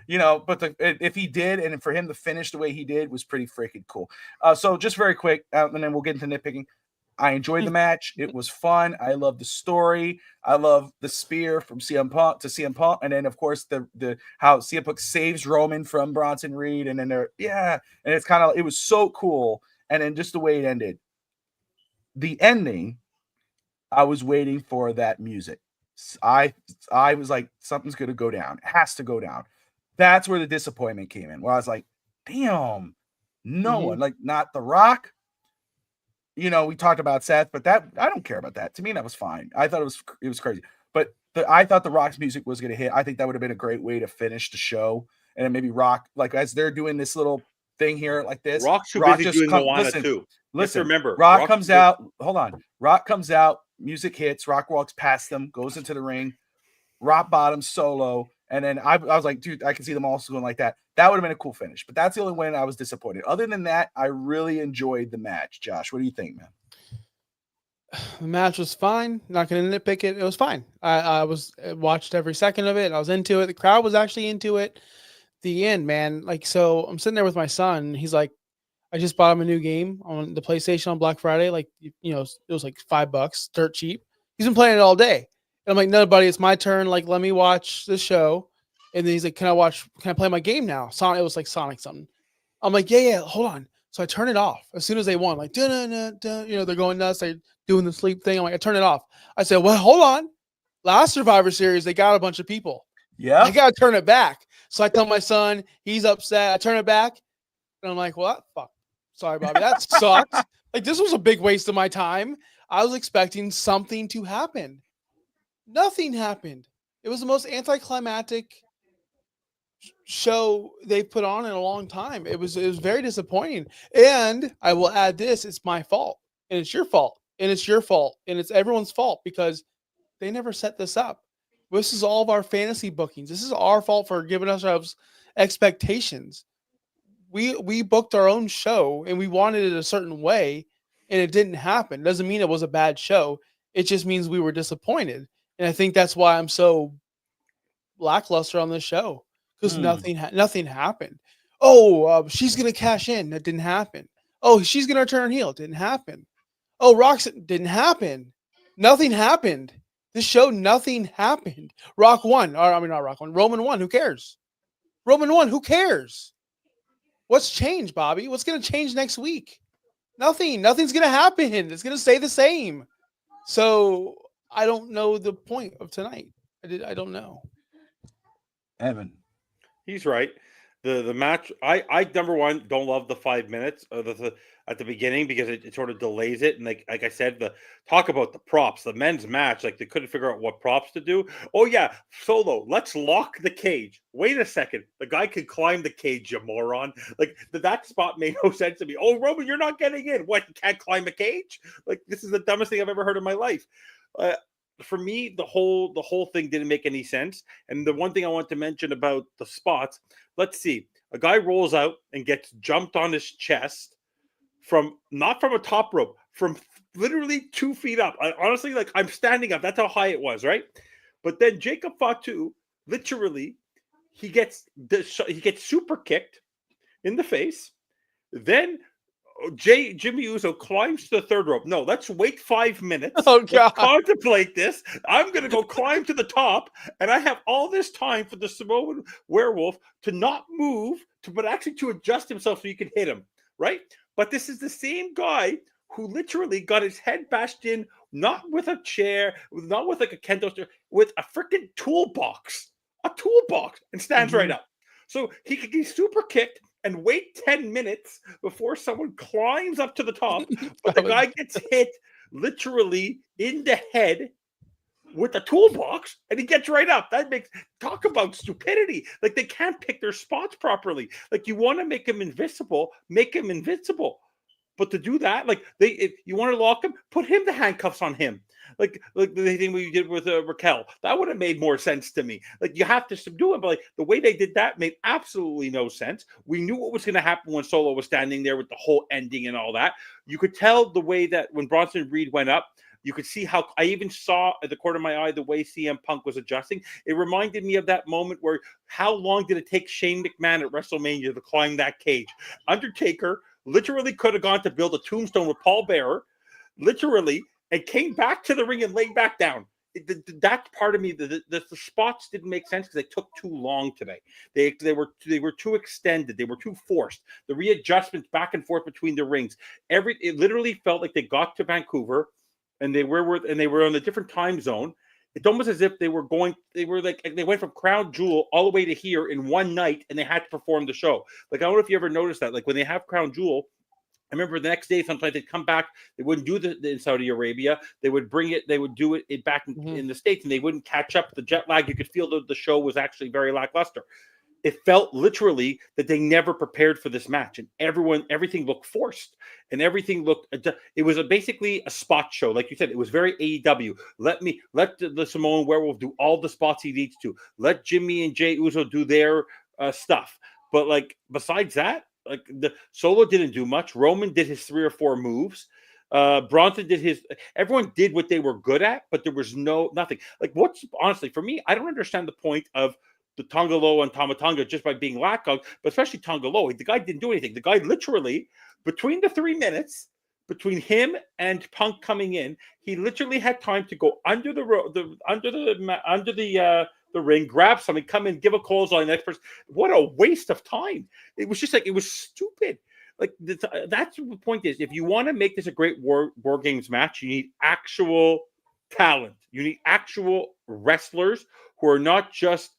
if he did, and for him to finish the way he did was pretty freaking cool. So just very quick, and then we'll get into nitpicking. I enjoyed the match. It was fun. I love the story. I love the spear from CM Punk to CM Punk, and then of course the how CM Punk saves Roman from Bronson Reed, and then and it was so cool. And then just the way it ended, the ending. I was waiting for that music. I was like, something's going to go down. It has to go down. That's where the disappointment came in, where I was like, damn, no one, like not The Rock. We talked about Seth, but that I don't care about that. To me, that was fine. I thought it was crazy. But I thought The Rock's music was going to hit. I think that would have been a great way to finish the show. And then maybe Rock, like as they're doing this little thing here like this. Rock's too busy doing Moana too. Listen, remember, Rock comes out. Hold on. Rock comes out. Music hits. Rock walks past them, goes into the ring. Rock bottoms solo. And then I was like, dude, I can see them also going like that. That would have been a cool finish. But that's the only one I was disappointed. Other than that, I really enjoyed the match. Josh, what do you think, man? The match was fine. Not going to nitpick it. It was fine. I watched every second of it. I was into it. The crowd was actually into it. The end, man. Like, so I'm sitting there with my son. He's like, I just bought him a new game on the PlayStation on Black Friday. Like, it was like $5, dirt cheap. He's been playing it all day. And I'm like, no, buddy, it's my turn. Like, let me watch the show. And then he's like, can I play my game now? It was like Sonic something. I'm like, yeah, hold on. So I turn it off as soon as they won. Like, they're going nuts. They're doing the sleep thing. I'm like, I turn it off. I said, well, hold on. Last Survivor Series, they got a bunch of people. Yeah. I got to turn it back. So I tell my son, he's upset. I turn it back. And I'm like, what? Fuck. Sorry, Bobby. That sucks. Like, this was a big waste of my time. I was expecting something to happen. Nothing happened. It was the most anticlimactic show they've put on in a long time. It was very disappointing. And I will add this: it's my fault, and it's your fault, and it's your fault, and it's everyone's fault because they never set this up. This is all of our fantasy bookings. This is our fault for giving ourselves expectations. We booked our own show and we wanted it a certain way, and it didn't happen. It doesn't mean it was a bad show. It just means we were disappointed. And I think that's why I'm so lackluster on this show, because nothing happened. Oh, she's gonna cash in. That didn't happen. Oh, she's gonna turn heel. It didn't happen. Oh, Roxanne didn't happen. Nothing happened. This show, nothing happened. Rock won. Or, I mean, not Rock won. Roman won. Who cares? Roman won. Who cares? What's changed, Bobby? What's going to change next week? Nothing. Nothing's going to happen. It's going to stay the same. So I don't know the point of tonight. I don't know. Evan. He's right. The match, I number one don't love the 5 minutes of at the beginning because it sort of delays it. And like I said, the talk about the props, the men's match, like they couldn't figure out what props to do. Oh yeah, Solo, let's lock the cage. Wait a second, the guy can climb the cage, you moron. Like that spot made no sense to me. Oh, Roman, you're not getting in. What? You can't climb a cage? Like this is the dumbest thing I've ever heard in my life. For me, the whole thing didn't make any sense. And the one thing I want to mention about the spots, let's see, a guy rolls out and gets jumped on his chest from not from a top rope, from literally 2 feet up. Honestly, like I'm standing up. That's how high it was, right? But then Jacob Fatu, literally, he gets super kicked in the face. Then Jimmy Uso climbs to the third rope. No, let's wait 5 minutes. Oh, God. Let's contemplate this. I'm going to go climb to the top, and I have all this time for the Samoan werewolf to not move, but actually to adjust himself so you can hit him, right? But this is the same guy who literally got his head bashed in, not with a chair, not with like a kendo chair, with a freaking toolbox, and stands right up. So he could be super kicked and wait 10 minutes before someone climbs up to the top, but the guy gets hit literally in the head with a toolbox and he gets right up. That makes talk about stupidity. Like they can't pick their spots properly. Like you want to make him invincible, make him invincible. But to do that, like if you want to lock him, put him the handcuffs on him. Like the thing we did with Raquel, that would have made more sense to me. Like you have to subdue him, but like the way they did that made absolutely no sense. We knew what was going to happen when Solo was standing there with the whole ending and all that. You could tell the way that when Bronson Reed went up, you could see how I even saw at the corner of my eye the way CM Punk was adjusting. It reminded me of that moment where how long did it take Shane McMahon at WrestleMania to climb that cage? Undertaker literally could have gone to build a tombstone with Paul Bearer, literally, and came back to the ring and laid back down. That part of me, the spots didn't make sense because they took too long today. They were too extended. They were too forced. The readjustments back and forth between the rings. It literally felt like they got to Vancouver and they were on a different time zone. It's almost as if they went from Crown Jewel all the way to here in one night and they had to perform the show. Like, I don't know if you ever noticed that. Like when they have Crown Jewel, I remember the next day, sometimes they'd come back. They wouldn't do the in Saudi Arabia. They would bring it. They would do it back in the States, and they wouldn't catch up. The jet lag, you could feel that the show was actually very lackluster. It felt literally that they never prepared for this match, and everything looked forced, and everything looked. It was basically a spot show, like you said. It was very AEW. Let the Samoan Werewolf do all the spots he needs to. Let Jimmy and Jey Uso do their stuff. But like besides that. Like the Solo didn't do much. Roman did his 3 or 4 moves. Bronson did his. Everyone did what they were good at, but there was nothing. Like honestly for me, I don't understand the point of the Tongalo and Tamatonga just by being lack-of, but especially Tongalo. The guy didn't do anything. The guy literally between the 3 minutes between him and Punk coming in, he literally had time to go under the ring, grab something, come in, give a clothesline. Next person. What a waste of time! It was just like it was stupid. Like that's the point is, if you want to make this a great war games match, you need actual talent. You need actual wrestlers who are not just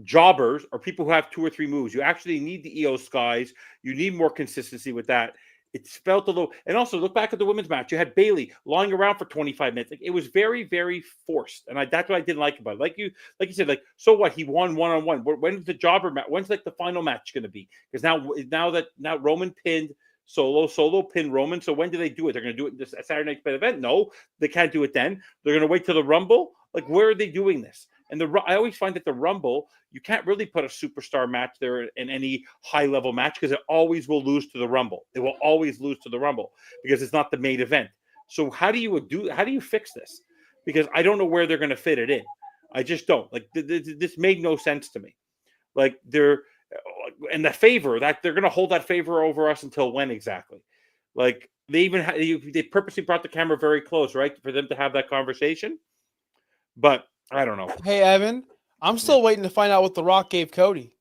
jobbers or people who have 2 or 3 moves. You actually need the EOS guys. You need more consistency with that. It felt a little, and also look back at the women's match. You had Bayley lying around for 25 minutes. Like, it was very, very forced, and that's what I didn't like about it. Like you said, like, so what? He won 1-on-1. When's the jobber match? When's like the final match going to be? Because now Roman pinned Solo pinned Roman. So when do they do it? They're going to do it this Saturday Night's Main Event? No, they can't do it then. They're going to wait till the Rumble. Like, where are they doing this? And I always find that the Rumble, you can't really put a superstar match there in any high-level match because it always will lose to the Rumble. It will always lose to the Rumble because it's not the main event. So how do you fix this? Because I don't know where they're going to fit it in. I just don't. Like, this made no sense to me. Like, and the favor that they're going to hold that favor over us until when exactly? Like, they purposely brought the camera very close, right, for them to have that conversation. But I don't know. Hey, Evan, I'm still waiting to find out what The Rock gave Cody.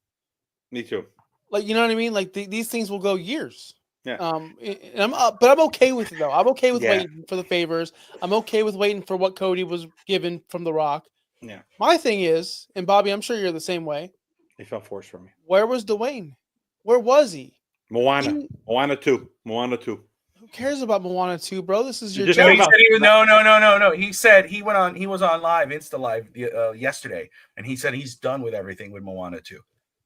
Me too. Like, you know what I mean? Like, these things will go years. Yeah. But I'm okay with it, though. I'm okay with waiting for the favors. I'm okay with waiting for what Cody was given from The Rock. Yeah. My thing is, and Bobby, I'm sure you're the same way. It felt forced for me. Where was Dwayne? Where was he? Moana 2. Who cares about Moana 2, bro? This is your just job. No. He said he was on live, Insta Live yesterday, and he said he's done with everything with Moana 2.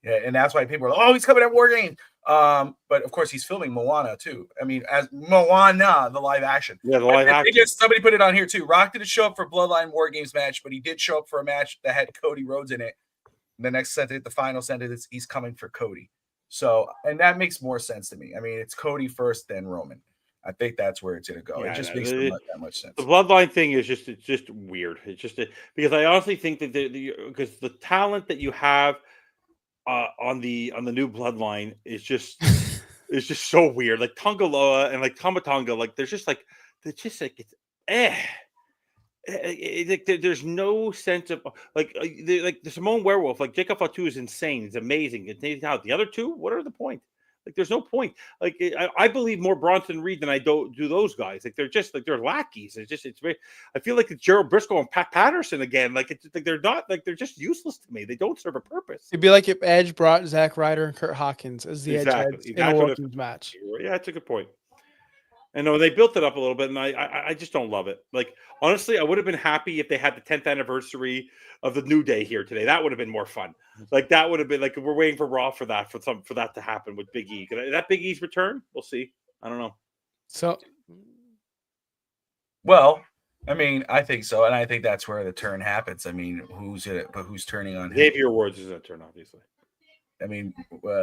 Yeah, and that's why people are like, oh, he's coming at War Games. But of course he's filming Moana too. I mean, as Moana, the live action. Yeah, the live action. Somebody put it on here too. Rock didn't show up for Bloodline Wargames match, but he did show up for a match that had Cody Rhodes in it. And the next sentence, the final sentence, he's coming for Cody. So, and that makes more sense to me. I mean, it's Cody first, then Roman. I think that's where it's going to go. Yeah, it just makes not that much sense. The Bloodline thing is just weird. It's just because I honestly think that because the talent that you have on the new Bloodline is just so weird. Like Tongaloa and like Tomatonga, like there's just like it's there's no sense of like the Simone Werewolf, like Jacob Fatu is insane. It's amazing. The other two, what are the point? Like, there's no point. Like, I believe more Bronson Reed than I do those guys. Like, they're just like they're lackeys. It's very. I feel like it's Gerald Briscoe and Pat Patterson again. Like, it's like they're not like they're just useless to me. They don't serve a purpose. It'd be like if Edge brought Zack Ryder and Kurt Hawkins as the Edge heads in a World match. Yeah, that's a good point. And no, they built it up a little bit, and I just don't love it. Like, honestly, I would have been happy if they had the 10th anniversary of the New Day here today. That would have been more fun. Like, that would have been like we're waiting for Raw for that to happen with Big E. That Big E's return, we'll see. I don't know. So, well, I mean, I think so, and I think that's where the turn happens. I mean, who's turning on him? Xavier Woods is a turn, obviously. I mean,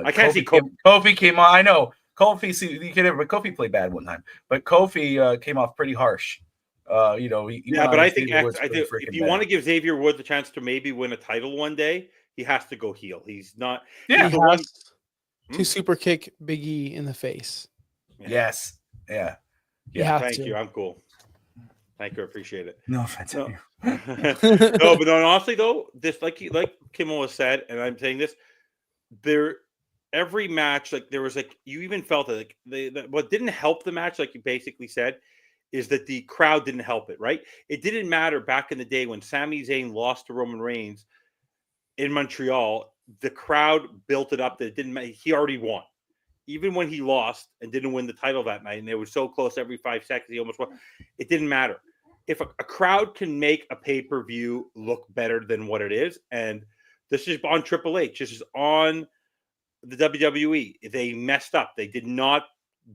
I can't see Kofi came on. I know. Kofi played bad one time, but Kofi came off pretty harsh. But I think if you want to give Xavier Woods a chance to maybe win a title one day, he has to go heel. He's not. Yeah, he has to super kick Big E in the face. Yeah. Yes. Yeah. Thank you. I'm cool. Thank you. I appreciate it. No offense. No. No, but honestly though, this like Kimmel has said, and I'm saying this, every match, like there was like you even felt it. Like what didn't help the match, like you basically said, is that the crowd didn't help it. Right? It didn't matter back in the day when Sami Zayn lost to Roman Reigns in Montreal. The crowd built it up that it didn't matter. He already won, even when he lost and didn't win the title that night. And it was so close every 5 seconds. He almost won. It didn't matter. If a crowd can make a pay-per-view look better than what it is, and this is on Triple H, this is on the WWE. They messed up. They did not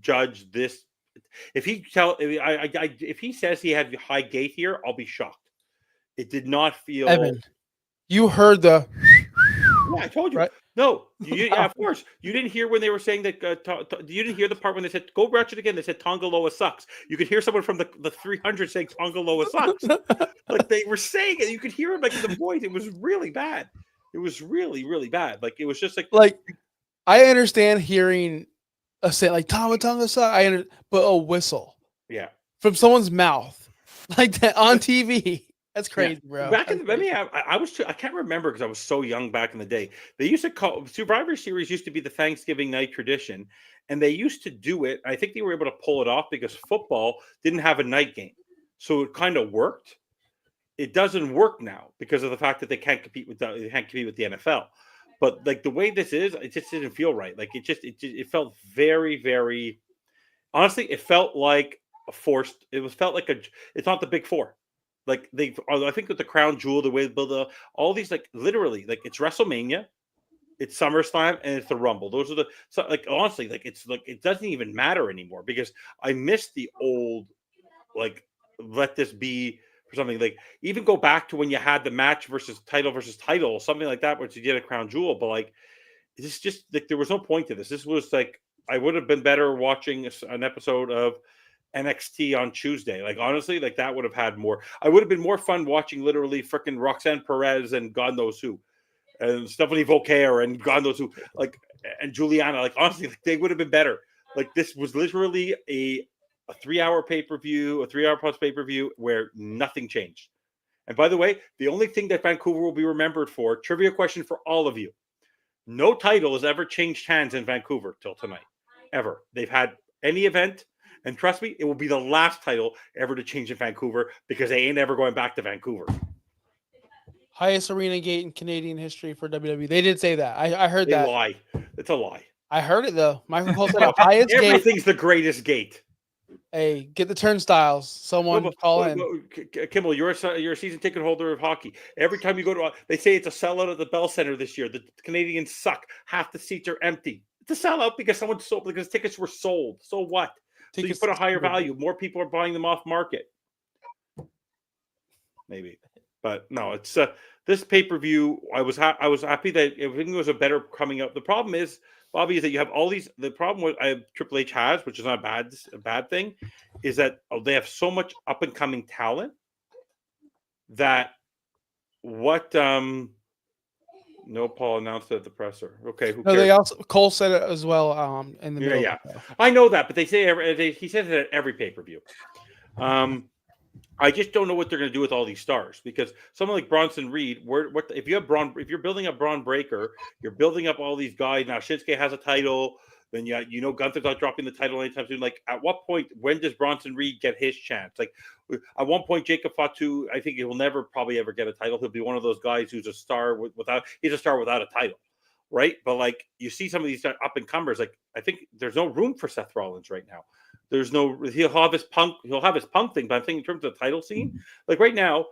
judge this. If he says he had high gate here, I'll be shocked. It did not feel. Evan, you heard the. Yeah, I told you. Right? No, of course. You didn't hear when they were saying that. You didn't hear the part when they said, "Go watch it again." They said Tonga Loa sucks. You could hear someone from the 300 saying Tonga Loa sucks. Like they were saying it. You could hear it like in the voice. It was really bad. It was really, really bad. Like it was just like I understand hearing a say like Tonga sucks. But a whistle. Yeah. From someone's mouth like that on TV. That's crazy, bro. Back in I can't remember because I was so young back in the day. They used to call Survivor Series used to be the Thanksgiving night tradition, and they used to do it. I think they were able to pull it off because football didn't have a night game, so it kind of worked. It doesn't work now because of the fact that they can't compete with the NFL. But like the way this is, it just didn't feel right. Like it felt very, very. honestly, it felt like a forced. Felt like it's not the big four. Like I think with the crown jewel, the way they build all these, like literally, like it's WrestleMania, it's SummerSlam, and it's the Rumble. Those are like honestly, like it's like it doesn't even matter anymore because I miss the old, like, let this be for something. Like even go back to when you had the match versus title, something like that, which you did a crown jewel. But like it's just like there was no point to this. This was like I would have been better watching an episode of NXT on Tuesday. Like honestly, like that would have had more. I would have been more fun watching literally freaking Roxanne Perez and God knows who, and Stephanie Voltaire and God knows who, like, and Juliana. Like honestly, like they would have been better. Like this was literally a 3-hour pay-per-view, a 3-hour plus pay-per-view where nothing changed. And by the way, the only thing that Vancouver will be remembered for, trivia question for all of you. No title has ever changed hands in Vancouver till tonight, ever. They've had any event, and trust me, it will be the last title ever to change in Vancouver because they ain't ever going back to Vancouver. Highest arena gate in Canadian history for WWE. They did say that. I heard that. Lie. It's a lie. I heard it though. Michael Cole said highest gate. Everything's the greatest gate. Hey, get the turnstiles. Someone call in. Kimmel, you're a season ticket holder of hockey. Every time you go to, they say it's a sellout at the Bell Center this year. The Canadians suck. Half the seats are empty. It's a sellout because because tickets were sold. So what? So you put a higher value. More people are buying them off market. Maybe, but no. It's this pay-per-view. I was happy that everything was a better coming up. The problem is, Bobby, is that you have all these. The problem with Triple H has, which is not a bad thing, is that they have so much up and coming talent that what no, Paul announced it at the presser. Okay, who cares? They also Cole said it as well. In the middle. Yeah, I know that, but they say he says it at every pay-per-view. I just don't know what they're going to do with all these stars because someone like Bronson Reed, if you're building up Braun Breaker, you're building up all these guys. Now Shinsuke has a title, then Gunther's not dropping the title anytime soon. Like at what point, when does Bronson Reed get his chance? Like at one point, Jacob Fatu, I think he will never probably ever get a title. He'll be one of those guys who's a star without a title, right? But like you see some of these up and comers, like I think there's no room for Seth Rollins right now. He'll have his punk thing, but I'm thinking in terms of the title scene, like right now,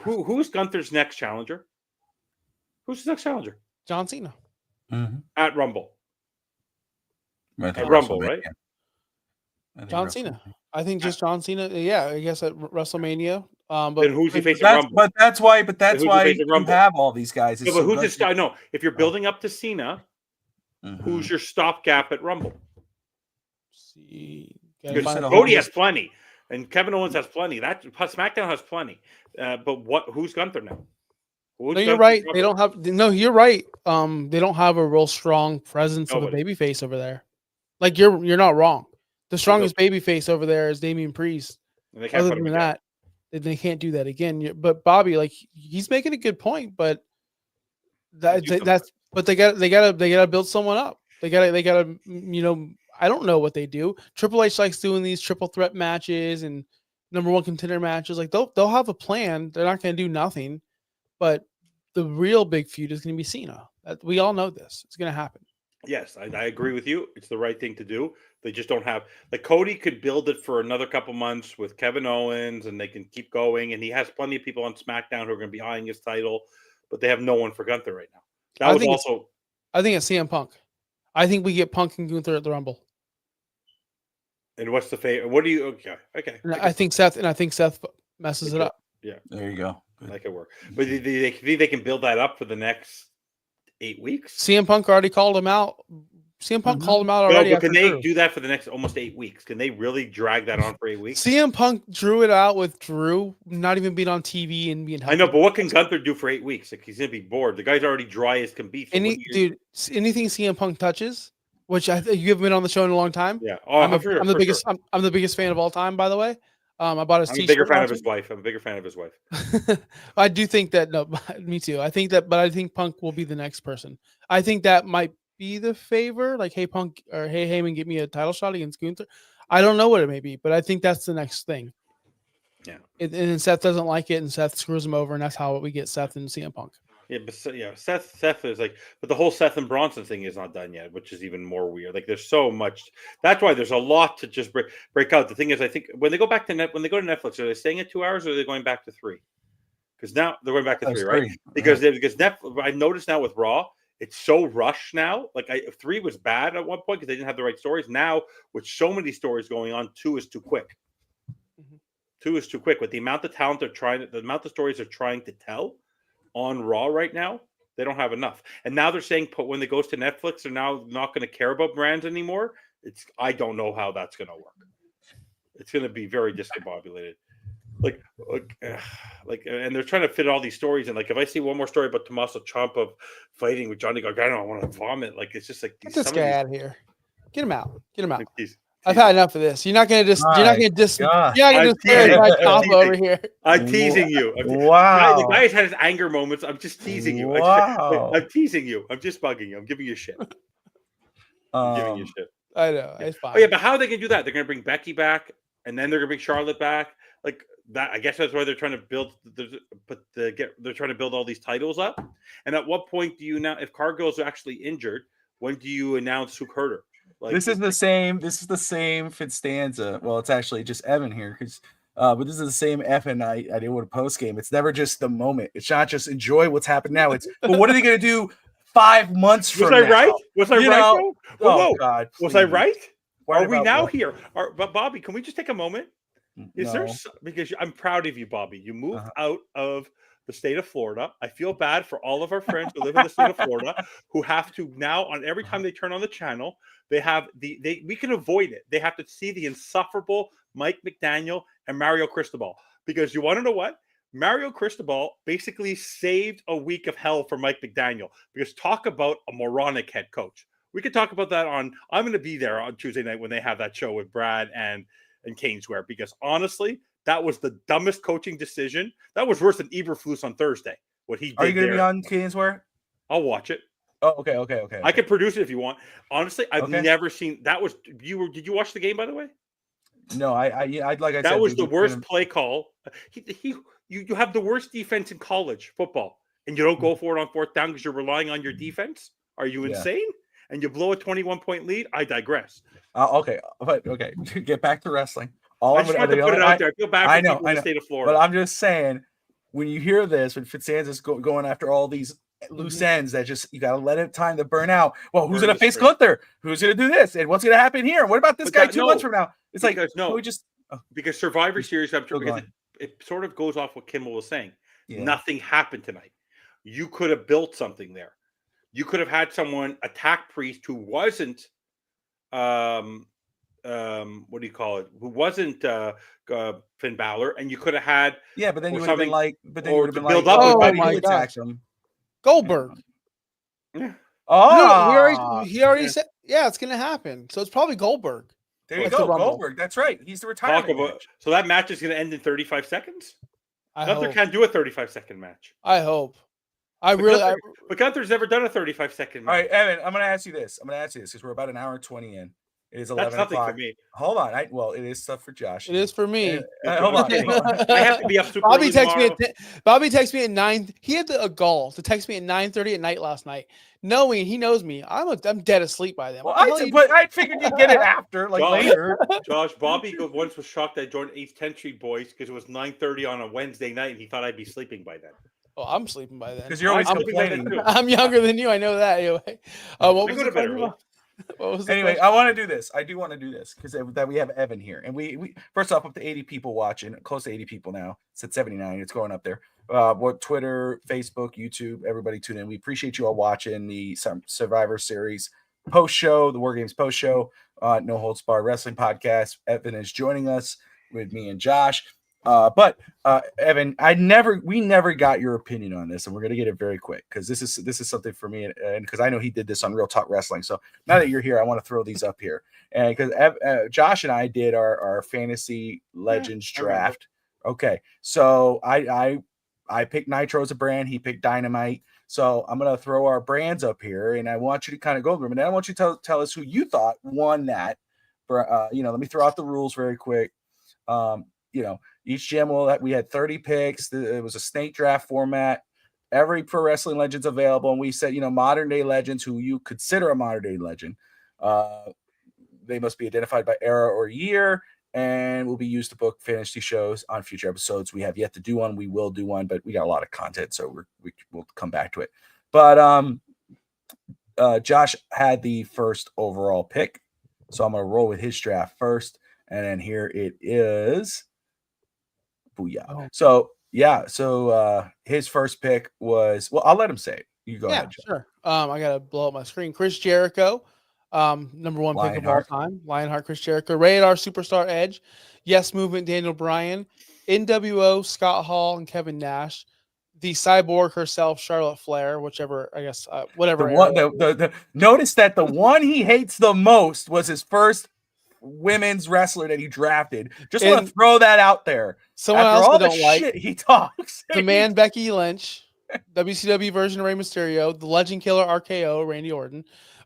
who's Gunther's next challenger? Who's his next challenger? John Cena. Mm-hmm. At Rumble. At Rumble, right? John Cena. I think just John Cena. Yeah, I guess at WrestleMania. But then who's he facing at Rumble? But that's why you have all these guys. No, but who's his guy? No, if you're building up to Cena, who's your stopgap at Rumble? Cody has plenty, and Kevin Owens has plenty. That SmackDown has plenty. But who's Gunther now? No, you're right. They don't have. No, you're right. They don't have a real strong presence of a babyface over there. Like you're not wrong. The strongest babyface over there is Damian Priest. Other than that, they can't do that again. But Bobby, like he's making a good point. But they gotta build someone up. They gotta I don't know what they do. Triple H likes doing these triple threat matches and number one contender matches. Like they'll have a plan. They're not going to do nothing, but the real big feud is going to be Cena. We all know this. It's going to happen. Yes, I agree with you. It's the right thing to do. They just don't have Cody could build it for another couple months with Kevin Owens, and they can keep going. And he has plenty of people on SmackDown who are going to be eyeing his title, but they have no one for Gunther right now. I think it's CM Punk. I think we get Punk and Gunther at the Rumble. And what's the favorite? What do you? Okay. I think Seth messes it up. Yeah, there you go. That could work. But they can build that up for the next 8 weeks. CM Punk already called him out. CM Punk called him out already. No, but can they do that for the next almost 8 weeks? Can they really drag that on for 8 weeks? CM Punk drew it out with Drew, not even being on TV and being. I know, but what can Gunther do for 8 weeks? Like he's gonna be bored. The guy's already dry as can be. Dude, anything CM Punk touches, which I think you haven't been on the show in a long time. Yeah, I'm the biggest. Sure. I'm the biggest fan of all time, by the way. I bought his T-shirt. I'm a bigger fan of his wife. I'm a bigger fan of his wife. I do think that. No, me too. I think Punk will be the next person. I think that might be the favor. Like, hey, Punk, or hey, Heyman, get me a title shot against Gunther. I don't know what it may be, but I think that's the next thing. Yeah. And Seth doesn't like it, and Seth screws him over, and that's how we get Seth and CM Punk. Yeah, but Seth is like, but the whole Seth and Bronson thing is not done yet, which is even more weird. Like, there's so much. That's why there's a lot to just break out. The thing is, I think when they go back to when they go to Netflix, are they staying at 2 hours or are they going back to 3? Because now they're going back to 3, right? Because Netflix, I noticed now with Raw, it's so rushed now. Like 3 was bad at one point because they didn't have the right stories. Now with so many stories going on, 2 is too quick. 2 is too quick with the amount of talent the amount of stories they're trying to tell on Raw right now. They don't have enough. And now they're saying when it goes to Netflix, they're now not going to care about brands anymore. I don't know how that's going to work. It's going to be very discombobulated. And they're trying to fit all these stories. And like, if I see one more story about Tommaso Ciampa fighting with Johnny Gargano, I want to vomit. Like, it's just like get this guy out of here. Get him out. Get him out. Like I've had enough of this. You're not gonna just. You're not gonna just. You're not gonna just Ciampa over here. I'm teasing you. Wow. The guy has had his anger moments. I'm just teasing you. Wow. I'm teasing you. I'm just bugging you. I'm giving you shit. I'm giving you shit. I know. It's fine. Oh yeah, but how are they gonna do that? They're gonna bring Becky back, and then they're gonna bring Charlotte back. Like that. I guess that's why they're trying to build. They're trying to build all these titles up. And at what point do you now? If Cargill's actually injured, when do you announce who hurt her? Like, this is the same Fitzstanza. Well, it's actually just Evan here because but this is the same Evan I did with a post game. It's never just the moment. It's not just enjoy what's happened now. It's but what are they gonna do 5 months from now? Right? Was I right? Oh God. Was I right? Are we now here? But Bobby, can we just take a moment? Because I'm proud of you, Bobby. You moved out of the state of Florida. I feel bad for all of our friends who live in the state of Florida who have to now, on every time they turn on the channel, they have we can avoid it. They have to see the insufferable Mike McDaniel and Mario Cristobal. Because you want to know what? Mario Cristobal basically saved a week of hell for Mike McDaniel. Because talk about a moronic head coach. We could talk about that I'm going to be there on Tuesday night when they have that show with Brad and Caneswear. Because honestly, that was the dumbest coaching decision. That was worse than Eberflus on Thursday. What he did. Are you going to be on Caneswear? I'll watch it. Oh, okay. I can produce it if you want. Honestly, I've never seen that. Did you watch the game, by the way? No, I'd like I said. That was the worst play call. You have the worst defense in college football, and you don't go for it on 4th down because you're relying on your defense. Are you insane? And you blow a 21-point lead? I digress. Okay. Get back to wrestling. I just wanted to put it out there. I feel bad for people in the state of Florida. But I'm just saying, when you hear this, when Fitzsanza's going after all these loose ends, that just you got to let it time to burn out. Well, who's going to face Gunther? Who's going to do this? And what's going to happen here? What about this guy 2 months from now? It's because Survivor Series, I'm sure, because it sort of goes off what Kimmel was saying. Yeah. Nothing happened tonight. You could have built something there. You could have had someone attack Priest who wasn't what do you call it? Who wasn't Finn Balor, and you could have had but then you would have been like, build up. Oh my God, Goldberg. Yeah. Oh, he already said, it's going to happen. So it's probably Goldberg. There you go, Goldberg. That's right. He's the retirement match. So that match is going to end in 35 seconds. Gunther can't do a 35-second match. I hope. But Gunther's never done a 35-second match. All right, Evan, I'm going to ask you this. because we're about an hour and 20 in. It is 11 That's o'clock. For me. Hold on. It is stuff for Josh. It is for me. Hold on. I have to be up super Bobby early texted me at 9. He had a gall to text me at 9:30 at night last night, knowing he knows me. I'm dead asleep by then. Well, I figured you'd get it after, later. Josh, Bobby once was shocked I joined 8th 10th Street Boys because it was 9:30 on a Wednesday night, and he thought I'd be sleeping by then. Oh, I'm sleeping by then. Because you're always complaining. I'm younger than you. I know that. Anyway, what was the question? Anyway, I want to do this. I do want to do this because that we have Evan here, and we first off up to 80 people watching, close to 80 people now. It's at 79. It's going up there. Twitter, Facebook, YouTube, everybody tune in. We appreciate you all watching the Survivor Series post show, the War Games post show, No Holds Barred Wrestling Podcast. Evan is joining us with me and Josh. But Evan, we never got your opinion on this, and we're gonna get it very quick because this is something for me, and because I know he did this on Real Talk Wrestling. So now that you're here, I want to throw these up here, and because Josh and I did our fantasy legends draft. Okay, so I picked Nitro as a brand, he picked Dynamite. So I'm gonna throw our brands up here, and I want you to kind of go over them, and then I want you to tell us who you thought won that. For let me throw out the rules very quick. Each gem we had 30 picks. It was a snake draft format. every pro wrestling legend's available, and we said, modern day legends who you consider a modern day legend, they must be identified by era or year, and will be used to book fantasy shows on future episodes. We have yet to do one. We will do one, but we got a lot of content, so we'll come back to it. But Josh had the first overall pick, so I'm going to roll with his draft first, and then here it is. Booyah. Oh. So his first pick was, well, I'll let him say it. You go ahead, Josh. Sure. I got to blow up my screen. Chris Jericho. Number one pick of all time, Lionheart, Chris Jericho. Radar Superstar Edge, Yes Movement, Daniel Bryan, NWO, Scott Hall, and Kevin Nash. The Cyborg herself, Charlotte Flair, whichever, I guess, whatever. Notice that the one he hates the most was his first women's wrestler that he drafted. Just want to throw that out there. Someone else that don't like shit he talks. The man Becky Lynch, WCW version of Rey Mysterio, the Legend Killer RKO, Randy Orton.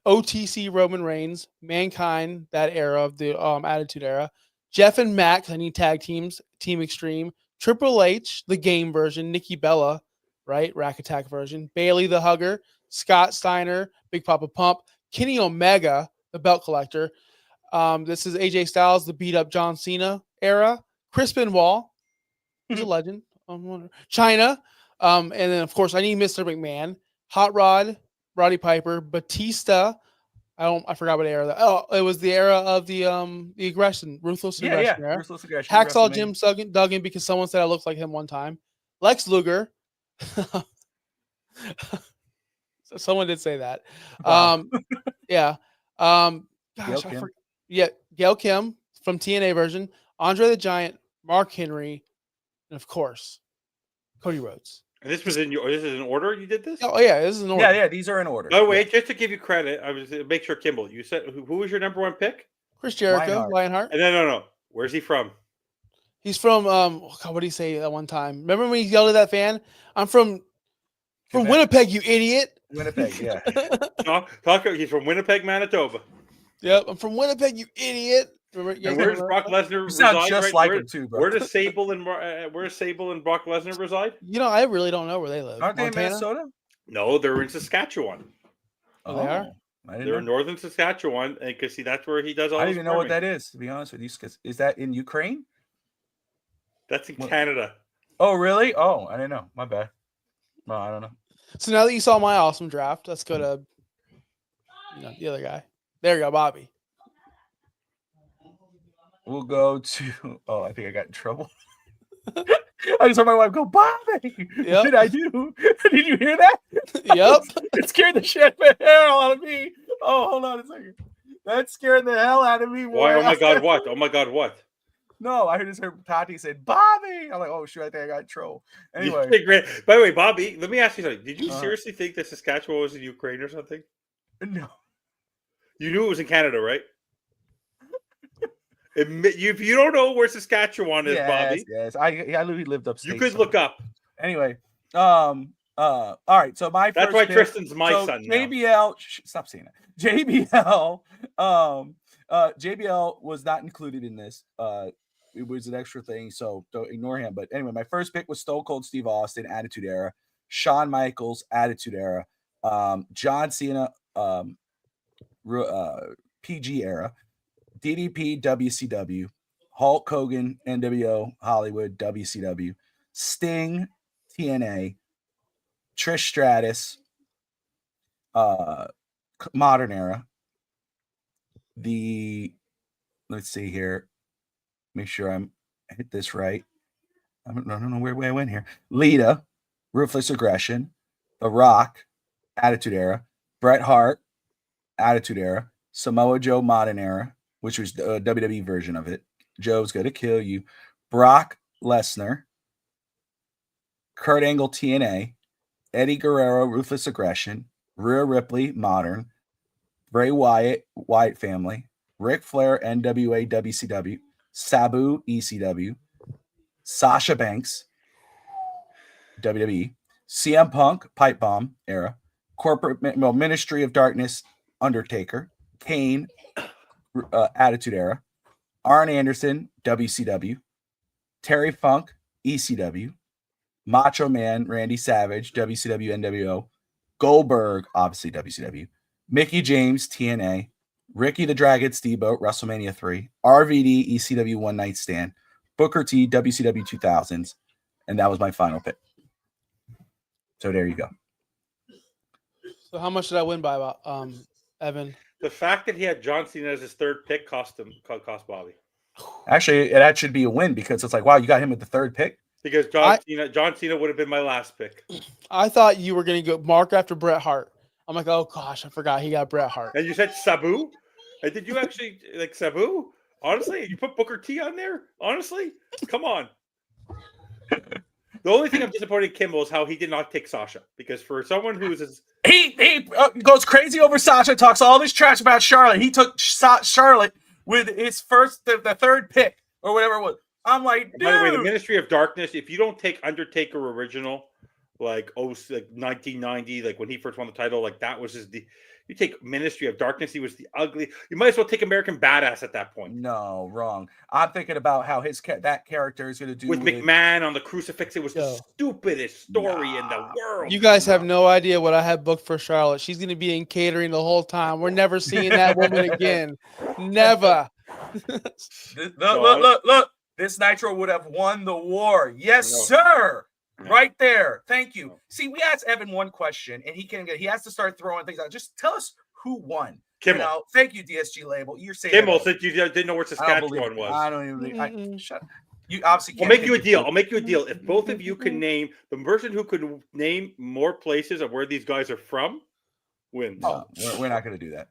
OTC Roman Reigns, Mankind, that era of the Attitude Era, Jeff and Max, I need tag teams, Team Extreme, Triple H, the game version, Nikki Bella, right, Rack Attack version, Bailey the Hugger, Scott Steiner, Big Papa Pump, Kenny Omega, the Belt Collector. This is AJ Styles, the beat up John Cena era, Chris Benoit, who's a legend, China, and then of course I need Mr. McMahon, Hot Rod, Roddy Piper, Batista. I forgot what era. It was the era of the aggression, ruthless aggression era. Ruthless aggression. Hacksaw Jim Duggan because someone said I looked like him one time. Lex Luger. Someone did say that. Wow. Yeah. Gail Kim from TNA version, Andre the Giant, Mark Henry, and of course, Cody Rhodes. And this is in order you did this? Oh yeah, this is in order. Yeah, these are in order. By the way, just to give you credit, I was make sure Kimball, you said who was your number one pick? Chris Jericho, Lionheart. And no. Where's he from? He's from what did he say that one time? Remember when he yelled at that fan? I'm from Winnipeg, you idiot. Winnipeg, yeah. He's from Winnipeg, Manitoba. Yep, I'm from Winnipeg, you idiot. And where's Brock Lesnar reside? Just like him too, bro. Where does Sable and Brock Lesnar reside? I really don't know where they live. Aren't they in Minnesota? No, they're in Saskatchewan. Oh, they are. They're in northern Saskatchewan, and because that's where he does all. I don't even know what that is, to be honest with you. Is that in Ukraine? That's in Canada. Oh, really? Oh, I didn't know. My bad. No, I don't know. So now that you saw my awesome draft, let's go to the other guy. There you go, Bobby. We'll go to. Oh, I think I got in trouble. I just heard my wife go, Bobby. Yep. Did I do? Did you hear that? Yep. It scared the shit out of me. Oh, hold on a second. That scared the hell out of me. Why? Oh my God! What? Oh my God! What? No, I just heard Tati said, Bobby. I'm like, oh, shoot, I think I got in trouble. Anyway. By the way, Bobby, let me ask you something. Did you seriously think that Saskatchewan was in Ukraine or something? No. You knew it was in Canada, right? If you don't know where Saskatchewan is, Bobby. Yes, I literally lived upstate. You could look up. Anyway, all right. So that's why Tristan's my son. JBL, stop saying that. JBL was not included in this. It was an extra thing, so don't ignore him. But anyway, my first pick was Stone Cold Steve Austin, Attitude Era. Shawn Michaels, Attitude Era. John Cena, PG Era. DDP, WCW. Hulk Hogan, NWO, Hollywood, WCW. Sting, TNA. Trish Stratus, Modern Era. Let's see here. Make sure I'm hit this right. I don't know where I went here. Lita, Ruthless Aggression. The Rock, Attitude Era. Bret Hart, Attitude Era. Samoa Joe, Modern Era, which was the WWE version of it. Joe's Gonna Kill You. Brock Lesnar. Kurt Angle, TNA. Eddie Guerrero, Ruthless Aggression. Rhea Ripley, Modern. Bray Wyatt, Wyatt Family. Ric Flair, NWA, WCW. Sabu, ECW. Sasha Banks, WWE. CM Punk, Pipe Bomb Era. Ministry of Darkness, Undertaker. Kane, Attitude Era. Arn Anderson, WCW. Terry Funk, ECW. Macho Man, Randy Savage, WCW, NWO, Goldberg, obviously WCW, Mickey James, TNA, Ricky the Dragon, Steamboat, WrestleMania 3, RVD, ECW One Night Stand, Booker T, WCW 2000s, and that was my final pick. So there you go. So how much did I win by, Evan? The fact that he had John Cena as his third pick cost Bobby. Actually, that should be a win because it's like, wow, you got him at the third pick. Because John Cena would have been my last pick. I thought you were going to go Mark after Bret Hart. I'm like, oh gosh, I forgot he got Bret Hart. And you said Sabu? And did you actually like Sabu? Honestly, you put Booker T on there? Honestly? Come on. The only thing I'm disappointed in Kimball is how he did not take Sasha. Because for someone who is... He goes crazy over Sasha, talks all this trash about Charlotte. He took Charlotte with his the third pick or whatever it was. I'm like, dude. By the way, the Ministry of Darkness, if you don't take Undertaker original, like 1990, like when he first won the title, like that was you take Ministry of Darkness, he was the ugly. You might as well take American Badass at that point. No, wrong. I'm thinking about how that character is going to do with McMahon on the crucifix. It was the stupidest story in the world. You guys have no idea what I had booked for Charlotte. She's going to be in catering the whole time. We're never seeing that woman again. Never. Look. This Nitro would have won the war. Yes, sir. No. Right there. Thank you. No. See, we asked Evan one question, and he has to start throwing things out. Just tell us who won. Kimmel. Thank you, DSG Label. You're saying Kimmel said you didn't know where Saskatchewan was. I don't even. Shut up. You obviously can't. I'll make you a deal. I'll make you a deal. If both of you can name the person who could name more places of where these guys are from, wins. No, we're not going to do that.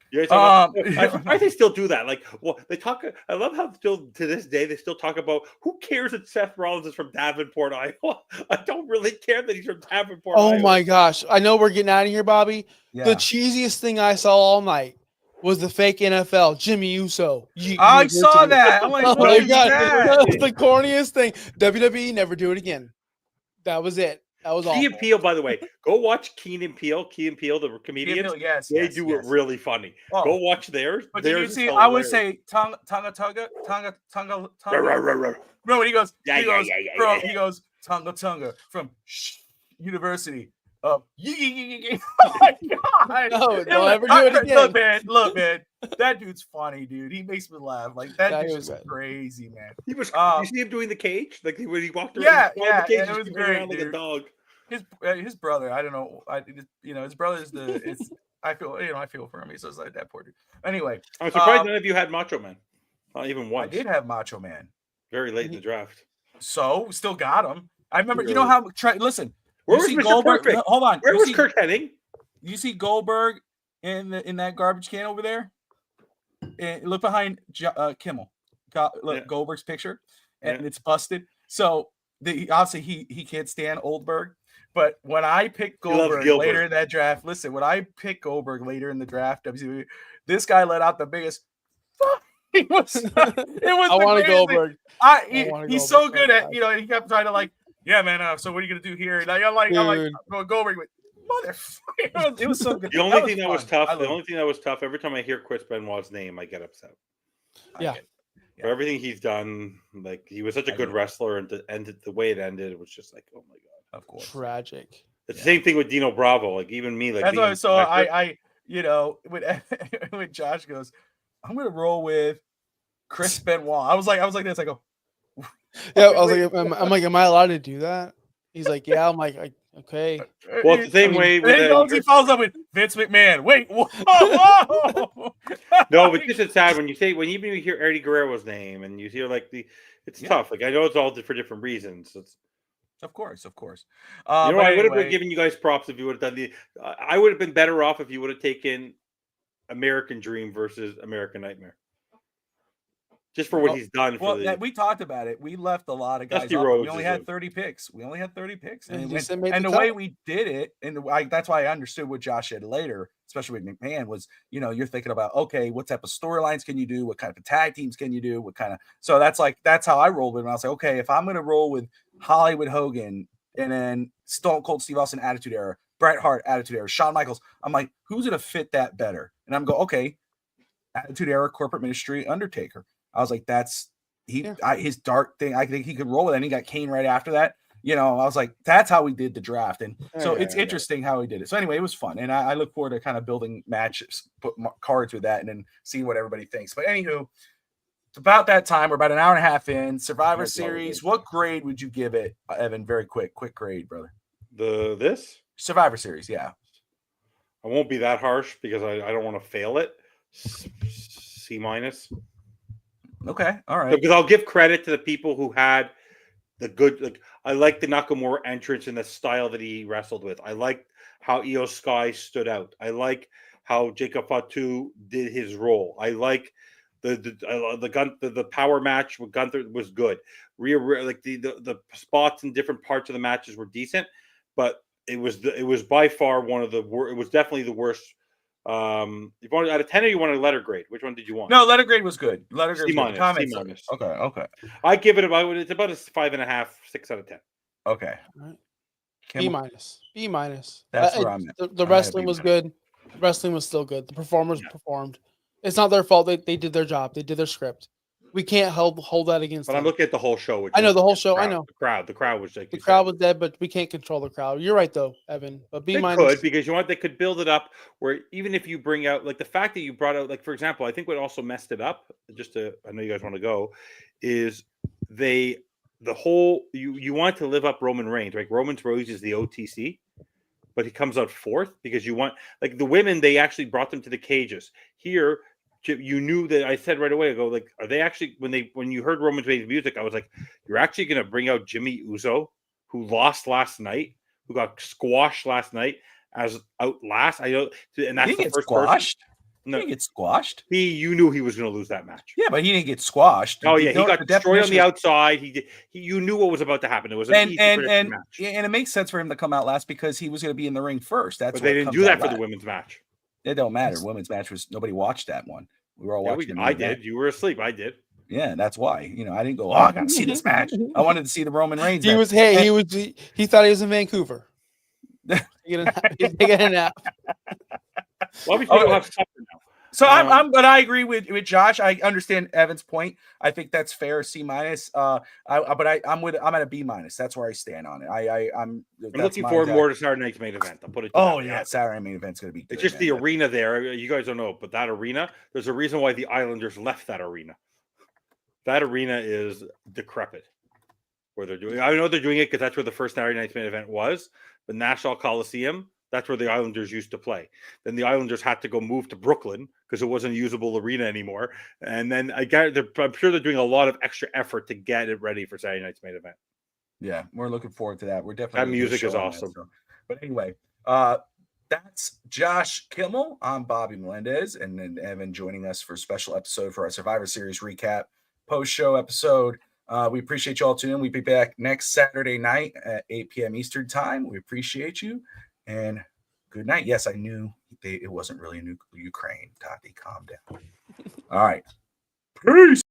I think still do that. Like, well, they talk. I love how still to this day they still talk about who cares that Seth Rollins is from Davenport, Iowa. I don't really care that he's from Davenport. Oh Iowa. My gosh! I know we're getting out of here, Bobby. Yeah. The cheesiest thing I saw all night was the fake NFL Jimmy Uso. I saw that. I'm like, what is that? That's the corniest thing. WWE never do it again. That was it. That was Key and Peele, by the way. Go watch Key and Peele, the comedians. They do it really funny. Oh. Go watch theirs. But did you see? I would say Tonga. No, when he goes, he goes Tonga from University. Oh my God! No, don't ever do it again. Look, man, that dude's funny, dude. He makes me laugh. Like that dude's crazy, man. He was. You see him doing the cage, like when he walked around. Yeah, the cage, it was great, around like a dog. His brother. I don't know. His brother's the. It's. I feel for him. He's just like that poor dude. Anyway, I'm surprised none of you had Macho Man. Not even once. I did have Macho Man. Very late in the draft. So still got him. I remember. You know how? Listen. Where was Mr. Goldberg? Perfect? Hold on. Where was Kurt Hennig? You see Goldberg in that garbage can over there? And look behind Kimmel. Look, Goldberg's picture, and it's busted. So obviously he can't stand Oldberg. But when I picked Goldberg later in that draft, listen, when I picked Goldberg later in the draft, this guy let out the biggest. It was. I want to Goldberg. He's so good at he kept trying to like. Yeah, man. So what are you gonna do here? And I'm like, Goldberg with motherfucker. It was so good. The only thing that was tough. Every time I hear Chris Benoit's name, I get upset. Yeah. For everything he's done, like he was such a good wrestler, and the way it ended, it was just like, oh my God. Of course. Tragic. It's the same thing with Dino Bravo. Like even me, like that's why. So when Josh goes, I'm gonna roll with Chris Benoit. I was like this. I go. Yeah, I was like, I'm like, am I allowed to do that? He's like, yeah. I'm like, okay. Well, it's the same way. He follows up with Vince McMahon. Wait, whoa. No, but this is sad when even you hear Eddie Guerrero's name and you hear like it's tough. Like I know it's all for different reasons. Of course. I would have been giving you guys props if you would have done I would have been better off if you would have taken American Dream versus American Nightmare. Just for what he's done. We talked about it. We left a lot of guys. We only had 30 picks. And the way we did it, and that's why I understood what Josh said later, especially with McMahon, was you're thinking about what type of storylines can you do, what kind of tag teams can you do, so that's how I rolled with it. And I was like, okay, if I'm gonna roll with Hollywood Hogan and then Stone Cold Steve Austin Attitude Era, Bret Hart Attitude Era, Shawn Michaels, I'm like, who's gonna fit that better? And I'm going, okay, Attitude Era, Corporate Ministry, Undertaker. I was like, that's his dark thing. I think he could roll with it. And he got Kane right after that. I was like, that's how we did the draft. And so Yeah, it's yeah. interesting how we did it. So anyway, it was fun. And I look forward to kind of building matches, put cards with that, and then seeing what everybody thinks. But anywho, it's about that time. We're about an hour and a half in. Survivor Series. What grade would you give it, Evan? Very quick grade, brother. This? Survivor Series, yeah. I won't be that harsh because I don't want to fail it. C-. Okay, all right. Because I'll give credit to the people who had the good. Like I like the Nakamura entrance and the style that he wrestled with. I like how Io Sky stood out. I like how Jacob Fatu did his role. I like the power match with Gunther was good. Like the spots in different parts of the matches were decent, but it was by far one of the worst. It was definitely the worst. You wanted out of 10 or you wanted a letter grade? Which one did you want? No, letter grade was good. Letter grade was good. C-. Okay. I give it it's about a 5.5, 6 out of 10. Okay. B-. B-. That's where I'm at. The wrestling was good. The wrestling was still good. The performers performed. It's not their fault. They did their job. They did their script. We can't hold that against But them. I'm looking at the whole show. I know the whole show. I know the crowd was like the crowd was dead, but we can't control the crowd. You're right though, Evan. But B-. Could because they could build it up where even if you bring out like the fact that you brought out like for example, I think what also messed it up. I know you guys want to go, is you want to live up Roman Reigns, right? Roman Reigns is the OTC, but he comes out fourth because you want like the women. They actually brought them to the cages here. You knew that I said right away, I go like, are they actually when you heard Roman Reigns music, I was like, you're actually going to bring out Jimmy Uso, who lost last night, who got squashed last night as out last. I know, and that's the first squashed. No, he didn't get squashed. You knew he was going to lose that match. Yeah, but he didn't get squashed. Oh yeah, he got destroyed on the outside. You knew what was about to happen. It was an easy match, and it makes sense for him to come out last because he was going to be in the ring first. But they didn't do that for the women's match. It don't matter. Women's match was nobody watched that one. We were all watching. I did. You were asleep. I did. Yeah, that's why. I didn't go. Oh, I got to see this match. I wanted to see the Roman Reigns. He thought he was in Vancouver. He's taking a nap. Well, we'll have supper now. So but I agree with Josh. I understand Evan's point. I think that's fair. C-. I'm at a B-. That's where I stand on it. I'm looking forward more to Saturday night's main event. I'll put it. Saturday main event's going to be good. It's just the arena there. You guys don't know, but that arena. There's a reason why the Islanders left that arena. That arena is decrepit. Where they're doing, I know they're doing it because that's where the first Saturday night's main event was. The Nassau Coliseum. That's where the Islanders used to play. Then the Islanders had to go move to Brooklyn because it wasn't a usable arena anymore. And then I'm sure they're doing a lot of extra effort to get it ready for Saturday night's main event. Yeah, we're looking forward to that. We're definitely that music is awesome. But anyway, that's Josh Kimmel. I'm Bobby Melendez, and then Evan joining us for a special episode for our Survivor Series recap post-show episode. We appreciate you all tuning in. We'll be back next Saturday night at 8 p.m. Eastern time. We appreciate you. And good night. Yes, I knew it wasn't really Ukraine. Tati, calm down. All right. Peace.